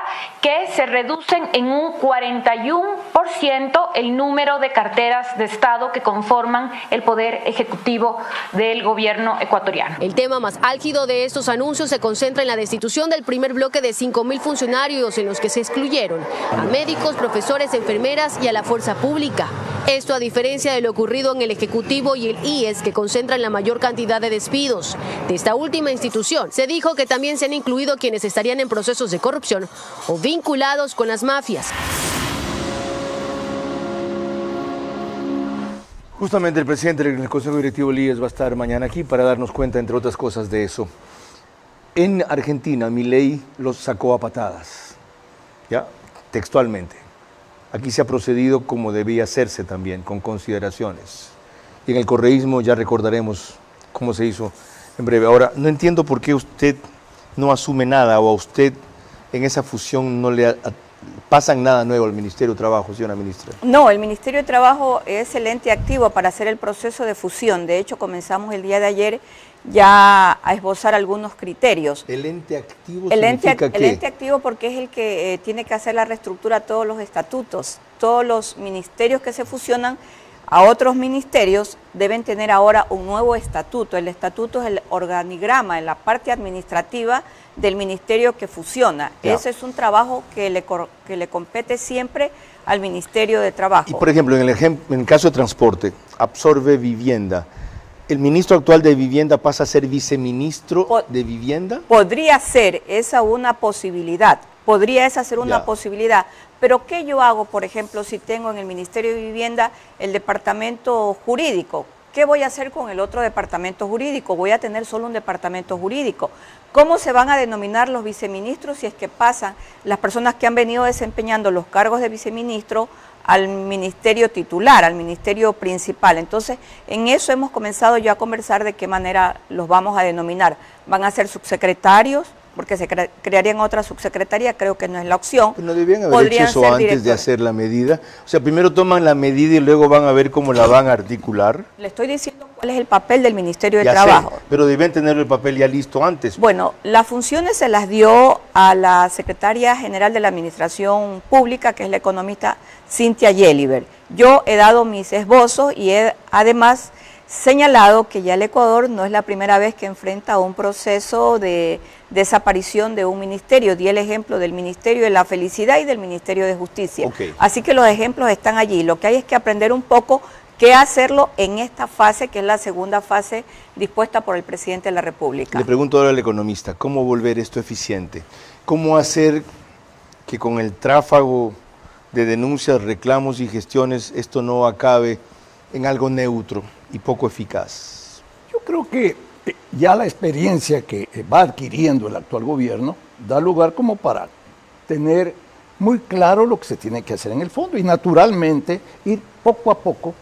que se reducen en un 41% el número de carteras de Estado que conforman el poder ejecutivo del gobierno ecuatoriano. El tema más álgido de estos anuncios se concentra en la destitución del primer bloque de 5.000 funcionarios, en los que se excluyeron a médicos, profesores, enfermeras y a la fuerza pública. Esto a diferencia de lo ocurrido en el Ejecutivo y el IES, que concentran la mayor cantidad de despidos. De esta última institución se dijo que también se han incluido quienes estarían en procesos de corrupción o vinculados con las mafias. Justamente el presidente del Consejo Directivo del IES va a estar mañana aquí para darnos cuenta, entre otras cosas, de eso. En Argentina, Milei los sacó a patadas, ¿ya? Textualmente. Aquí se ha procedido como debía hacerse también, con consideraciones. Y en el correísmo ya recordaremos cómo se hizo en breve. Ahora, no entiendo por qué usted no asume nada, o a usted en esa fusión no le pasan nada nuevo al Ministerio de Trabajo, señora ministra. No, el Ministerio de Trabajo es el ente activo para hacer el proceso de fusión. De hecho, comenzamos el día de ayer ya a esbozar algunos criterios. ¿El ente activo significa qué? El ente activo porque es el que tiene que hacer la reestructura de todos los estatutos. Todos los ministerios que se fusionan a otros ministerios deben tener ahora un nuevo estatuto. El estatuto es el organigrama en la parte administrativa del ministerio que fusiona. Ya. Ese es un trabajo que le compete siempre al Ministerio de Trabajo. Y por ejemplo, en el caso de transporte, absorbe vivienda. ¿El ministro actual de Vivienda pasa a ser viceministro de Vivienda? Podría ser esa una posibilidad. Podría esa ser una posibilidad. Pero ¿qué yo hago, por ejemplo, si tengo en el Ministerio de Vivienda el departamento jurídico? ¿Qué voy a hacer con el otro departamento jurídico? Voy a tener solo un departamento jurídico. ¿Cómo se van a denominar los viceministros si es que pasan las personas que han venido desempeñando los cargos de viceministro al ministerio titular, al ministerio principal? Entonces, en eso hemos comenzado ya a conversar de qué manera los vamos a denominar. ¿Van a ser subsecretarios? Porque se crearían otra subsecretaría, creo que no es la opción. Pero no debían haber hecho eso antes de hacer la medida. O sea, primero toman la medida y luego van a ver cómo la van a articular. Le estoy diciendo cuál es el papel del Ministerio de Trabajo. Pero deben tener el papel ya listo antes. Bueno, las funciones se las dio a la Secretaria General de la Administración Pública, que es la economista Cynthia Yeliber. Yo he dado mis esbozos y he además señalado que ya el Ecuador no es la primera vez que enfrenta un proceso de desaparición de un ministerio. Di el ejemplo del Ministerio de la Felicidad y del Ministerio de Justicia. Así que los ejemplos están allí. Lo que hay es que aprender un poco qué hacerlo en esta fase, que es la segunda fase dispuesta por el presidente de la República. Le pregunto ahora al economista, ¿cómo volver esto eficiente? ¿Cómo hacer que con el tráfago de denuncias, reclamos y gestiones esto no acabe en algo neutro y poco eficaz? Yo creo que ya la experiencia que va adquiriendo el actual gobierno da lugar como para tener muy claro lo que se tiene que hacer en el fondo y naturalmente ir poco a poco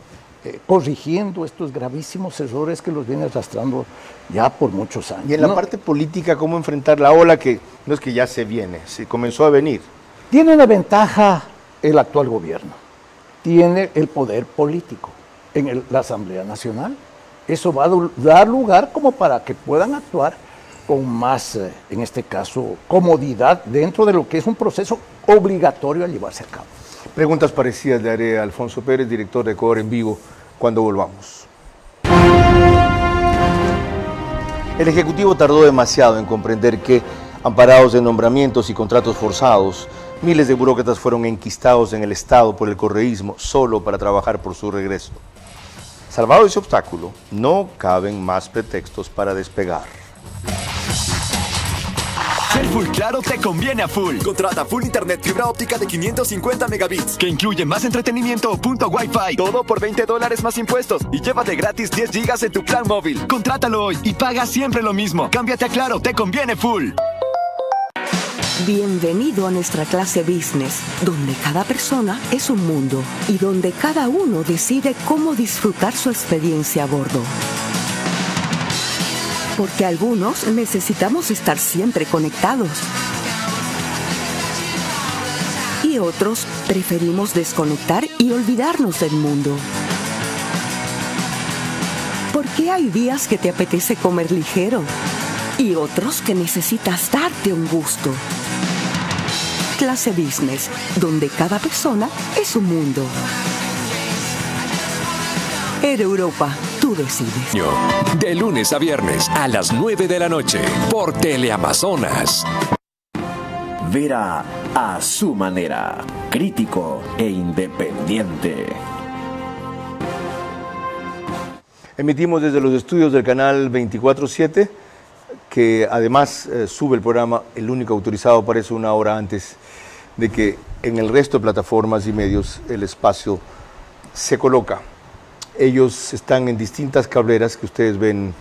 corrigiendo estos gravísimos errores que los viene arrastrando ya por muchos años. Y en la parte política, ¿cómo enfrentar la ola que no es que ya se viene, se comenzó a venir? Tiene una ventaja el actual gobierno, tiene el poder político en la Asamblea Nacional. Eso va a dar lugar como para que puedan actuar con más, en este caso, comodidad dentro de lo que es un proceso obligatorio a llevarse a cabo. Preguntas parecidas le haré a Alfonso Pérez, director de Ecuador en Vivo, cuando volvamos. El Ejecutivo tardó demasiado en comprender que, amparados en nombramientos y contratos forzados, miles de burócratas fueron enquistados en el Estado por el correísmo solo para trabajar por su regreso. Salvado ese obstáculo, no caben más pretextos para despegar. Ser Full Claro te conviene a full. Contrata full internet fibra óptica de 550 megabits, que incluye más entretenimiento o punto Wi-Fi. Todo por $20 más impuestos. Y llévate gratis 10 gigas en tu plan móvil. Contrátalo hoy y paga siempre lo mismo. Cámbiate a Claro, te conviene full. Bienvenido a nuestra clase business, donde cada persona es un mundo y donde cada uno decide cómo disfrutar su experiencia a bordo. Porque algunos necesitamos estar siempre conectados y otros preferimos desconectar y olvidarnos del mundo. Porque hay días que te apetece comer ligero y otros que necesitas darte un gusto. Clase business, donde cada persona es un mundo. Air Europa, tú decides. De lunes a viernes a las 9 de la noche por Teleamazonas. Vera a su manera, crítico e independiente. Emitimos desde los estudios del canal 24/7, que además sube el programa, el único autorizado para eso, una hora antes de que en el resto de plataformas y medios el espacio se coloca. Ellos están en distintas cableras que ustedes ven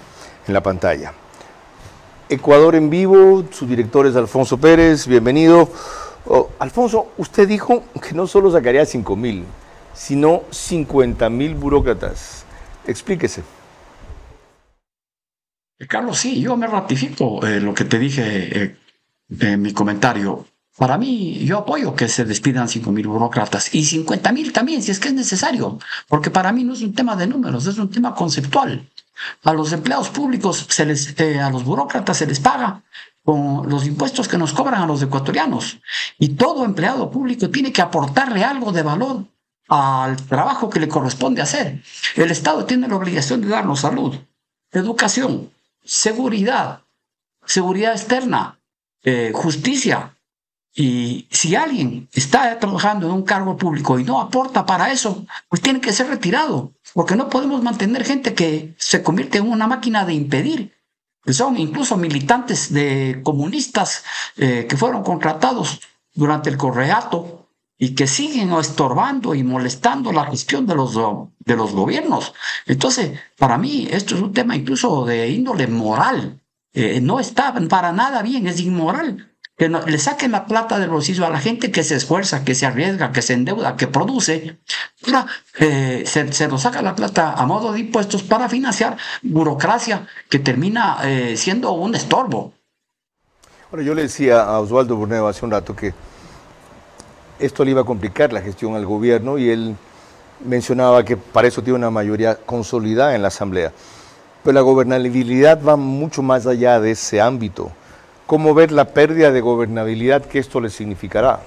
en la pantalla. Ecuador en Vivo, su director es Alfonso Pérez, bienvenido. Alfonso, usted dijo que no solo sacaría 5.000, sino 50.000 burócratas. Explíquese. Carlos, sí, yo me ratifico lo que te dije en mi comentario. Para mí, yo apoyo que se despidan 5.000 burócratas y 50.000 también, si es que es necesario, porque para mí no es un tema de números, es un tema conceptual. A los empleados públicos, a los burócratas se les paga con los impuestos que nos cobran a los ecuatorianos, y todo empleado público tiene que aportarle algo de valor al trabajo que le corresponde hacer. El Estado tiene la obligación de darnos salud, educación, seguridad externa, justicia. Y si alguien está trabajando en un cargo público y no aporta para eso, pues tiene que ser retirado, porque no podemos mantener gente que se convierte en una máquina de impedir, que son incluso militantes de comunistas que fueron contratados durante el correato y que siguen estorbando y molestando la gestión de los gobiernos. Entonces, para mí, esto es un tema incluso de índole moral. No está para nada bien, es inmoral que le saquen la plata del bolsillo a la gente que se esfuerza, que se arriesga, que se endeuda, que produce. Ahora se nos saca la plata a modo de impuestos para financiar burocracia que termina siendo un estorbo. Ahora, yo le decía a Osvaldo Burneo hace un rato que esto le iba a complicar la gestión al gobierno y él mencionaba que para eso tiene una mayoría consolidada en la Asamblea. Pero la gobernabilidad va mucho más allá de ese ámbito. ¿Cómo ver la pérdida de gobernabilidad que esto le significará?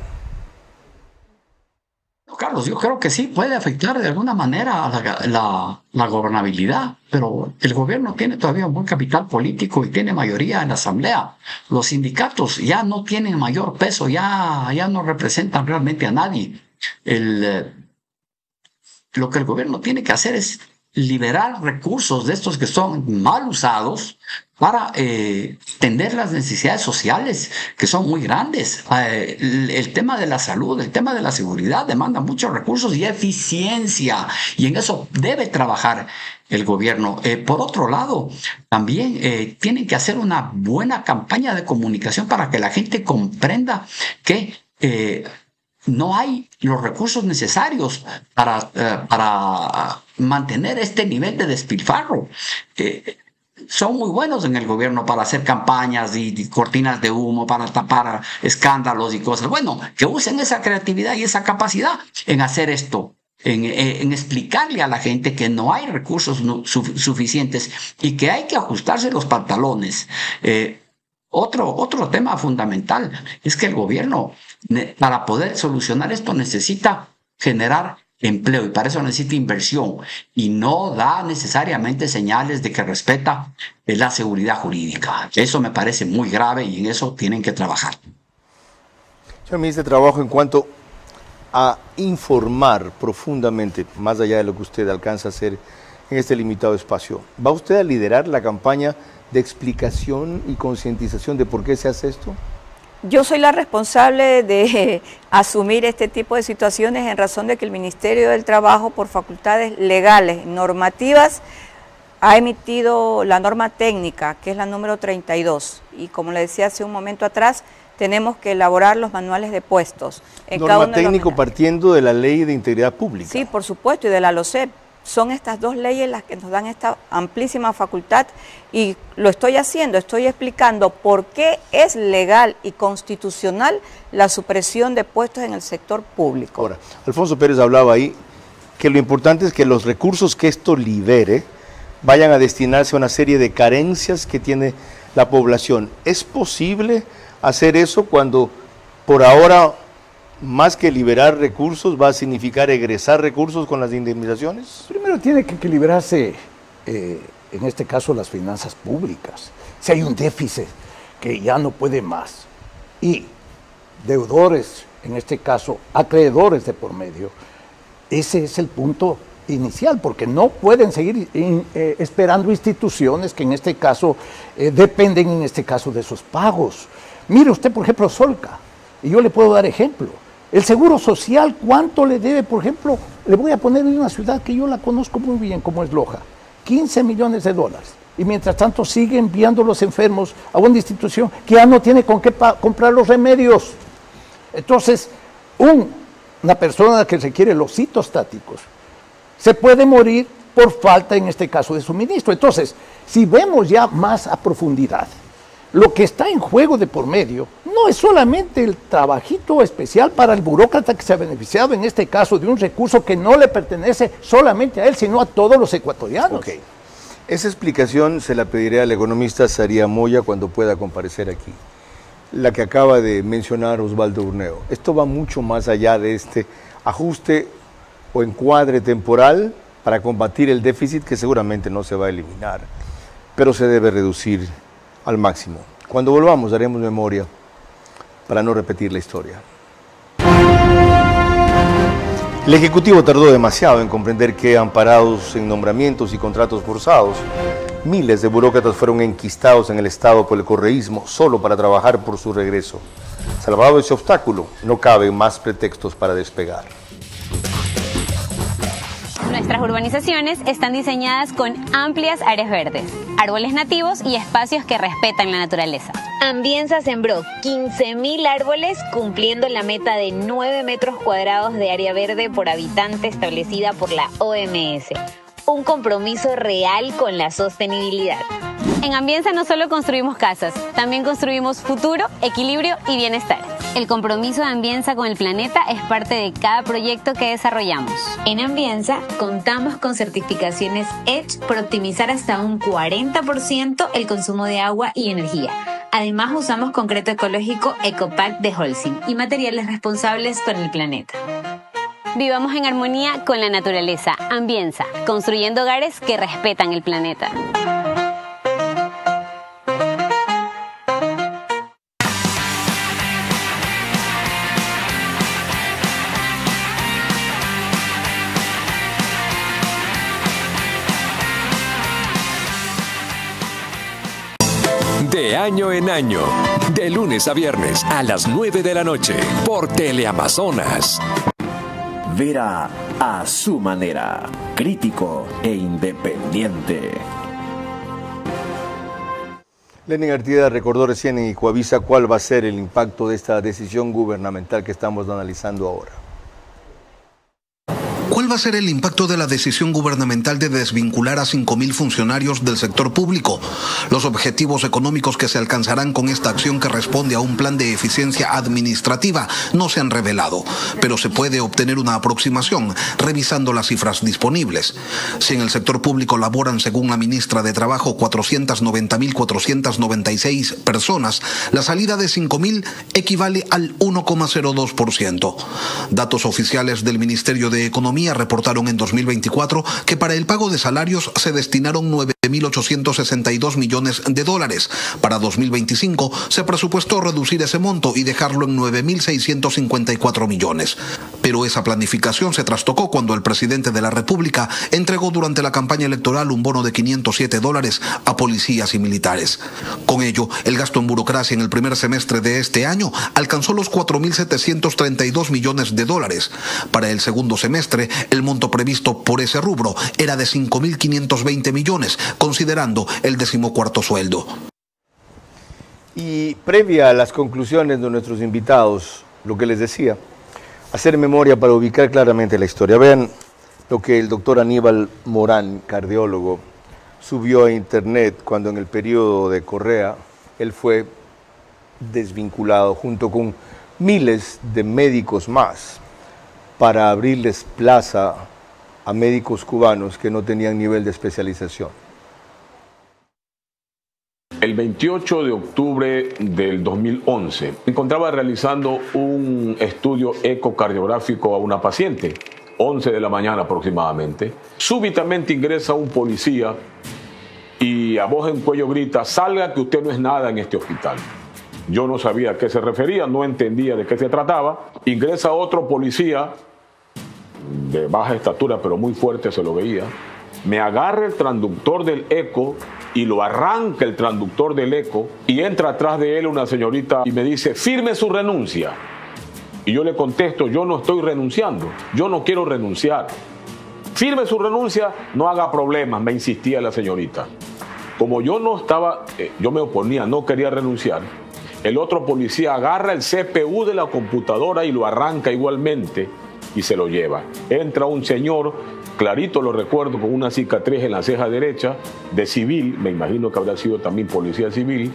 Carlos, yo creo que sí puede afectar de alguna manera la gobernabilidad, pero el gobierno tiene todavía un buen capital político y tiene mayoría en la asamblea. Los sindicatos ya no tienen mayor peso, ya no representan realmente a nadie. Lo que el gobierno tiene que hacer es liberar recursos de estos que son mal usados para atender las necesidades sociales que son muy grandes. El tema de la salud, el tema de la seguridad demanda muchos recursos y eficiencia, y en eso debe trabajar el gobierno. Por otro lado, también tienen que hacer una buena campaña de comunicación para que la gente comprenda que no hay los recursos necesarios para mantener este nivel de despilfarro. Son muy buenos en el gobierno para hacer campañas y cortinas de humo, para tapar escándalos y cosas. Bueno, que usen esa creatividad y esa capacidad en hacer esto, en explicarle a la gente que no hay recursos suficientes y que hay que ajustarse los pantalones. Otro tema fundamental es que el gobierno, para poder solucionar esto, necesita generar empleo, y para eso necesita inversión, y no da necesariamente señales de que respeta la seguridad jurídica. Eso me parece muy grave y en eso tienen que trabajar. Señor ministro de Trabajo, en cuanto a informar profundamente, más allá de lo que usted alcanza a hacer en este limitado espacio, ¿va usted a liderar la campaña de explicación y concientización de por qué se hace esto? Yo soy la responsable de asumir este tipo de situaciones en razón de que el Ministerio del Trabajo, por facultades legales, normativas, ha emitido la norma técnica, que es la número 32. Y como le decía hace un momento atrás, tenemos que elaborar los manuales de puestos. Norma técnico partiendo de la Ley de Integridad Pública. Sí, por supuesto, y de la LOCEP. Son estas dos leyes las que nos dan esta amplísima facultad, y lo estoy haciendo, estoy explicando por qué es legal y constitucional la supresión de puestos en el sector público. Ahora, Alfonso Pérez hablaba ahí que lo importante es que los recursos que esto libere vayan a destinarse a una serie de carencias que tiene la población. ¿Es posible hacer eso cuando por ahora, más que liberar recursos, va a significar egresar recursos con las indemnizaciones? Primero tiene que equilibrarse, en este caso, las finanzas públicas. Si hay un déficit que ya no puede más y deudores, en este caso, acreedores de por medio, ese es el punto inicial, porque no pueden seguir esperando instituciones que en este caso dependen, en este caso, de sus pagos. Mire usted, por ejemplo, Solca, y yo le puedo dar ejemplo. El Seguro Social, ¿cuánto le debe? Por ejemplo, le voy a poner en una ciudad que yo la conozco muy bien, como es Loja, $15 millones. Y mientras tanto sigue enviando los enfermos a una institución que ya no tiene con qué comprar los remedios. Entonces, una persona que requiere los citostáticos se puede morir por falta, en este caso, de suministro. Entonces, si vemos ya más a profundidad, lo que está en juego de por medio no es solamente el trabajito especial para el burócrata que se ha beneficiado, en este caso, de un recurso que no le pertenece solamente a él, sino a todos los ecuatorianos. Okay. Esa explicación se la pediré al economista Saría Moya cuando pueda comparecer aquí. La que acaba de mencionar Osvaldo Urneo. Esto va mucho más allá de este ajuste o encuadre temporal para combatir el déficit, que seguramente no se va a eliminar, pero se debe reducir al máximo. Cuando volvamos haremos memoria para no repetir la historia. El Ejecutivo tardó demasiado en comprender que, amparados en nombramientos y contratos forzados, miles de burócratas fueron enquistados en el Estado por el correísmo solo para trabajar por su regreso. Salvado ese obstáculo, no caben más pretextos para despegar. Nuestras urbanizaciones están diseñadas con amplias áreas verdes, árboles nativos y espacios que respetan la naturaleza. Ambienza sembró 15.000 árboles, cumpliendo la meta de 9 metros cuadrados de área verde por habitante establecida por la OMS. Un compromiso real con la sostenibilidad. En Ambienza no solo construimos casas, también construimos futuro, equilibrio y bienestar. El compromiso de Ambienza con el planeta es parte de cada proyecto que desarrollamos. En Ambienza contamos con certificaciones EDGE por optimizar hasta un 40% el consumo de agua y energía. Además, usamos concreto ecológico Ecopack de Holcim y materiales responsables con el planeta. Vivamos en armonía con la naturaleza. Ambienza, construyendo hogares que respetan el planeta. De año en año, de lunes a viernes a las 9 de la noche, por Teleamazonas. Vera a su manera, crítico e independiente. Lenin Artieda recordó recién en Icuavisa cuál va a ser el impacto de esta decisión gubernamental que estamos analizando ahora. ¿Cuál va a ser el impacto de la decisión gubernamental de desvincular a 5.000 funcionarios del sector público? Los objetivos económicos que se alcanzarán con esta acción, que responde a un plan de eficiencia administrativa, no se han revelado, pero se puede obtener una aproximación revisando las cifras disponibles. Si en el sector público laboran, según la ministra de Trabajo, 490.496 personas, la salida de 5.000 equivale al 1,02%. Datos oficiales del Ministerio de Economía reportaron en 2024 que para el pago de salarios se destinaron 9.862 millones de dólares. Para 2025 se presupuestó reducir ese monto y dejarlo en 9.654 millones. Pero esa planificación se trastocó cuando el presidente de la República entregó durante la campaña electoral un bono de $507 a policías y militares. Con ello, el gasto en burocracia en el primer semestre de este año alcanzó los 4.732 millones de dólares. Para el segundo semestre, el monto previsto por ese rubro era de 5.520 millones, considerando el 14º sueldo. Y previa a las conclusiones de nuestros invitados, lo que les decía, hacer memoria para ubicar claramente la historia. Vean lo que el doctor Aníbal Morán, cardiólogo, subió a internet cuando en el periodo de Correa él fue desvinculado junto con miles de médicos más para abrirles plaza a médicos cubanos que no tenían nivel de especialización. El 28 de octubre del 2011, me encontraba realizando un estudio ecocardiográfico a una paciente, 11 de la mañana aproximadamente. Súbitamente ingresa un policía y a voz en cuello grita: salga que usted no es nada en este hospital. Yo no sabía a qué se refería, no entendía de qué se trataba. Ingresa otro policía de baja estatura, pero muy fuerte, se lo veía. Me agarra el transductor del eco y lo arranca el transductor del eco, y entra atrás de él una señorita y me dice: firme su renuncia. Y yo le contesto: yo no estoy renunciando, yo no quiero renunciar. Firme su renuncia, no haga problemas, me insistía la señorita. Como yo no estaba, yo me oponía, no quería renunciar, el otro policía agarra el CPU de la computadora y lo arranca igualmente y se lo lleva. Entra un señor, clarito lo recuerdo, con una cicatriz en la ceja derecha, de civil, me imagino que habrá sido también policía civil,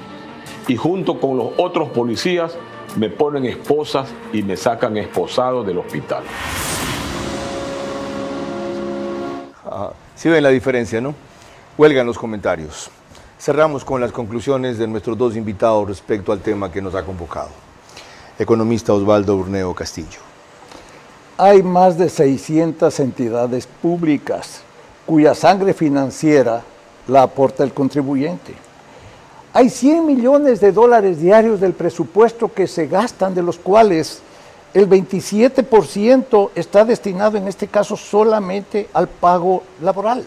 y junto con los otros policías me ponen esposas y me sacan esposado del hospital. Sí ven la diferencia, ¿no? Huelga en los comentarios. Cerramos con las conclusiones de nuestros dos invitados respecto al tema que nos ha convocado. Economista Osvaldo Urneo Castillo. Hay más de 600 entidades públicas cuya sangre financiera la aporta el contribuyente. Hay 100 millones de dólares diarios del presupuesto que se gastan, de los cuales el 27% está destinado en este caso solamente al pago laboral.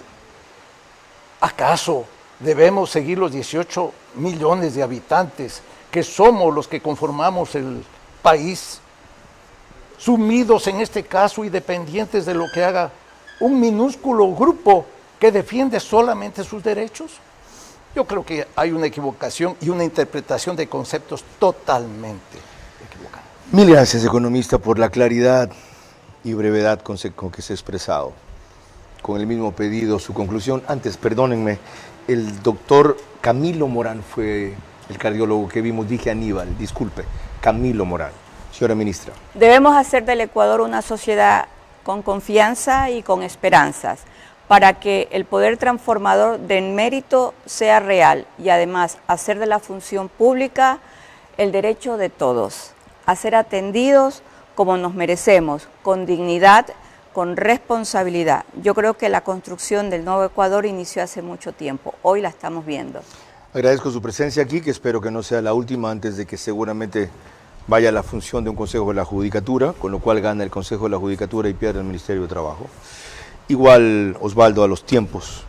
¿Acaso debemos seguir los 18 millones de habitantes que somos los que conformamos el país, sumidos en este caso y dependientes de lo que haga un minúsculo grupo que defiende solamente sus derechos? Yo creo que hay una equivocación y una interpretación de conceptos totalmente equivocada. Mil gracias, economista, por la claridad y brevedad con que se ha expresado. Con el mismo pedido, su conclusión. Antes, perdónenme, el doctor Camilo Morán fue el cardiólogo que vimos, dije Aníbal, disculpe, Camilo Morán. Señora ministra. Debemos hacer del Ecuador una sociedad con confianza y con esperanzas, para que el poder transformador del mérito sea real, y además hacer de la función pública el derecho de todos, a ser atendidos como nos merecemos, con dignidad, con responsabilidad. Yo creo que la construcción del nuevo Ecuador inició hace mucho tiempo, hoy la estamos viendo. Agradezco su presencia aquí, que espero que no sea la última antes de que seguramente vaya a la función de un Consejo de la Judicatura, con lo cual gana el Consejo de la Judicatura y pierde el Ministerio de Trabajo. Igual, Osvaldo, a los tiempos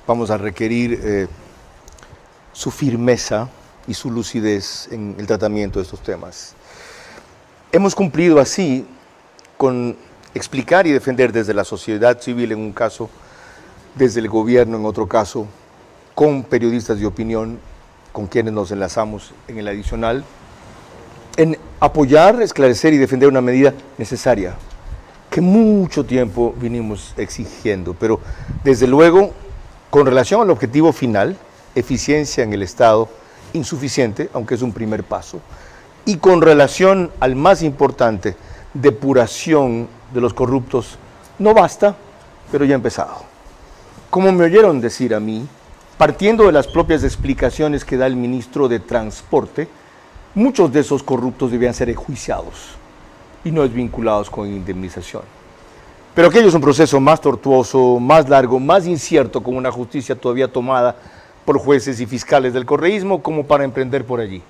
vamos a requerir su firmeza y su lucidez en el tratamiento de estos temas. Hemos cumplido así con explicar y defender desde la sociedad civil en un caso, desde el gobierno en otro caso, con periodistas de opinión, con quienes nos enlazamos en el adicional, en apoyar, esclarecer y defender una medida necesaria, que mucho tiempo vinimos exigiendo, pero desde luego, con relación al objetivo final, eficiencia en el Estado, insuficiente, aunque es un primer paso, y con relación al más importante, depuración de los corruptos, no basta, pero ya ha empezado. Como me oyeron decir a mí, partiendo de las propias explicaciones que da el ministro de Transporte, muchos de esos corruptos debían ser enjuiciados y no desvinculados con indemnización. Pero aquello es un proceso más tortuoso, más largo, más incierto, con una justicia todavía tomada por jueces y fiscales del correísmo como para emprender por allí.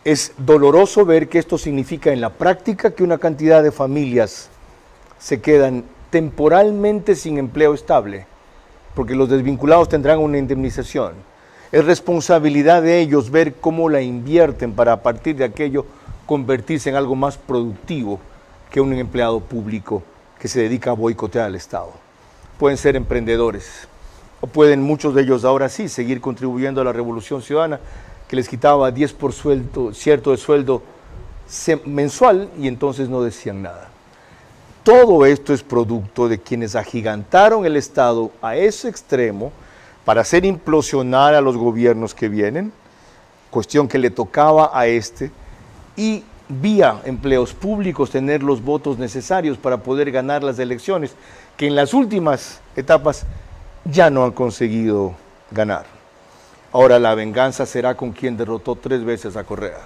Es doloroso ver que esto significa en la práctica que una cantidad de familias se quedan temporalmente sin empleo estable, porque los desvinculados tendrán una indemnización. Es responsabilidad de ellos ver cómo la invierten para a partir de aquello convertirse en algo más productivo que un empleado público que se dedica a boicotear al Estado. Pueden ser emprendedores, o pueden muchos de ellos ahora sí seguir contribuyendo a la revolución ciudadana, que les quitaba 10% cierto de sueldo mensual y entonces no decían nada. Todo esto es producto de quienes agigantaron el Estado a ese extremo para hacer implosionar a los gobiernos que vienen, cuestión que le tocaba a este, y vía empleos públicos tener los votos necesarios para poder ganar las elecciones, que en las últimas etapas ya no han conseguido ganar. Ahora la venganza será con quien derrotó 3 veces a Correa.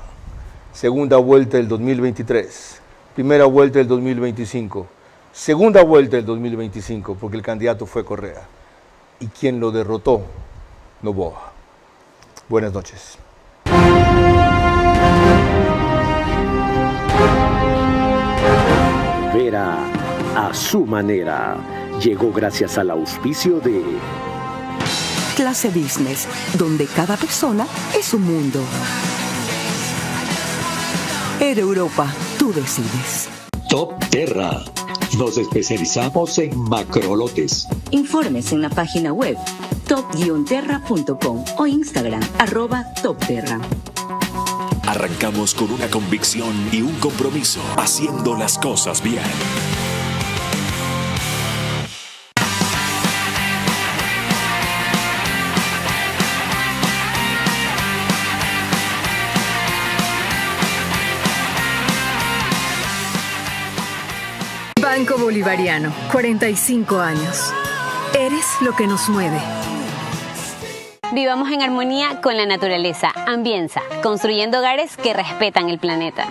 Segunda vuelta del 2023, primera vuelta del 2025, segunda vuelta del 2025, porque el candidato fue Correa. Y quien lo derrotó, Noboa. Buenas noches. Vera a su manera llegó gracias al auspicio de Clase Business, donde cada persona es un mundo. Air Europa, tú decides. Top Terra. Nos especializamos en macrolotes. Informes en la página web top-terra.com o Instagram @topterra. Arrancamos con una convicción y un compromiso, haciendo las cosas bien. Banco Bolivariano, 45 años. Eres lo que nos mueve. Vivamos en armonía con la naturaleza. Ambienza, construyendo hogares que respetan el planeta.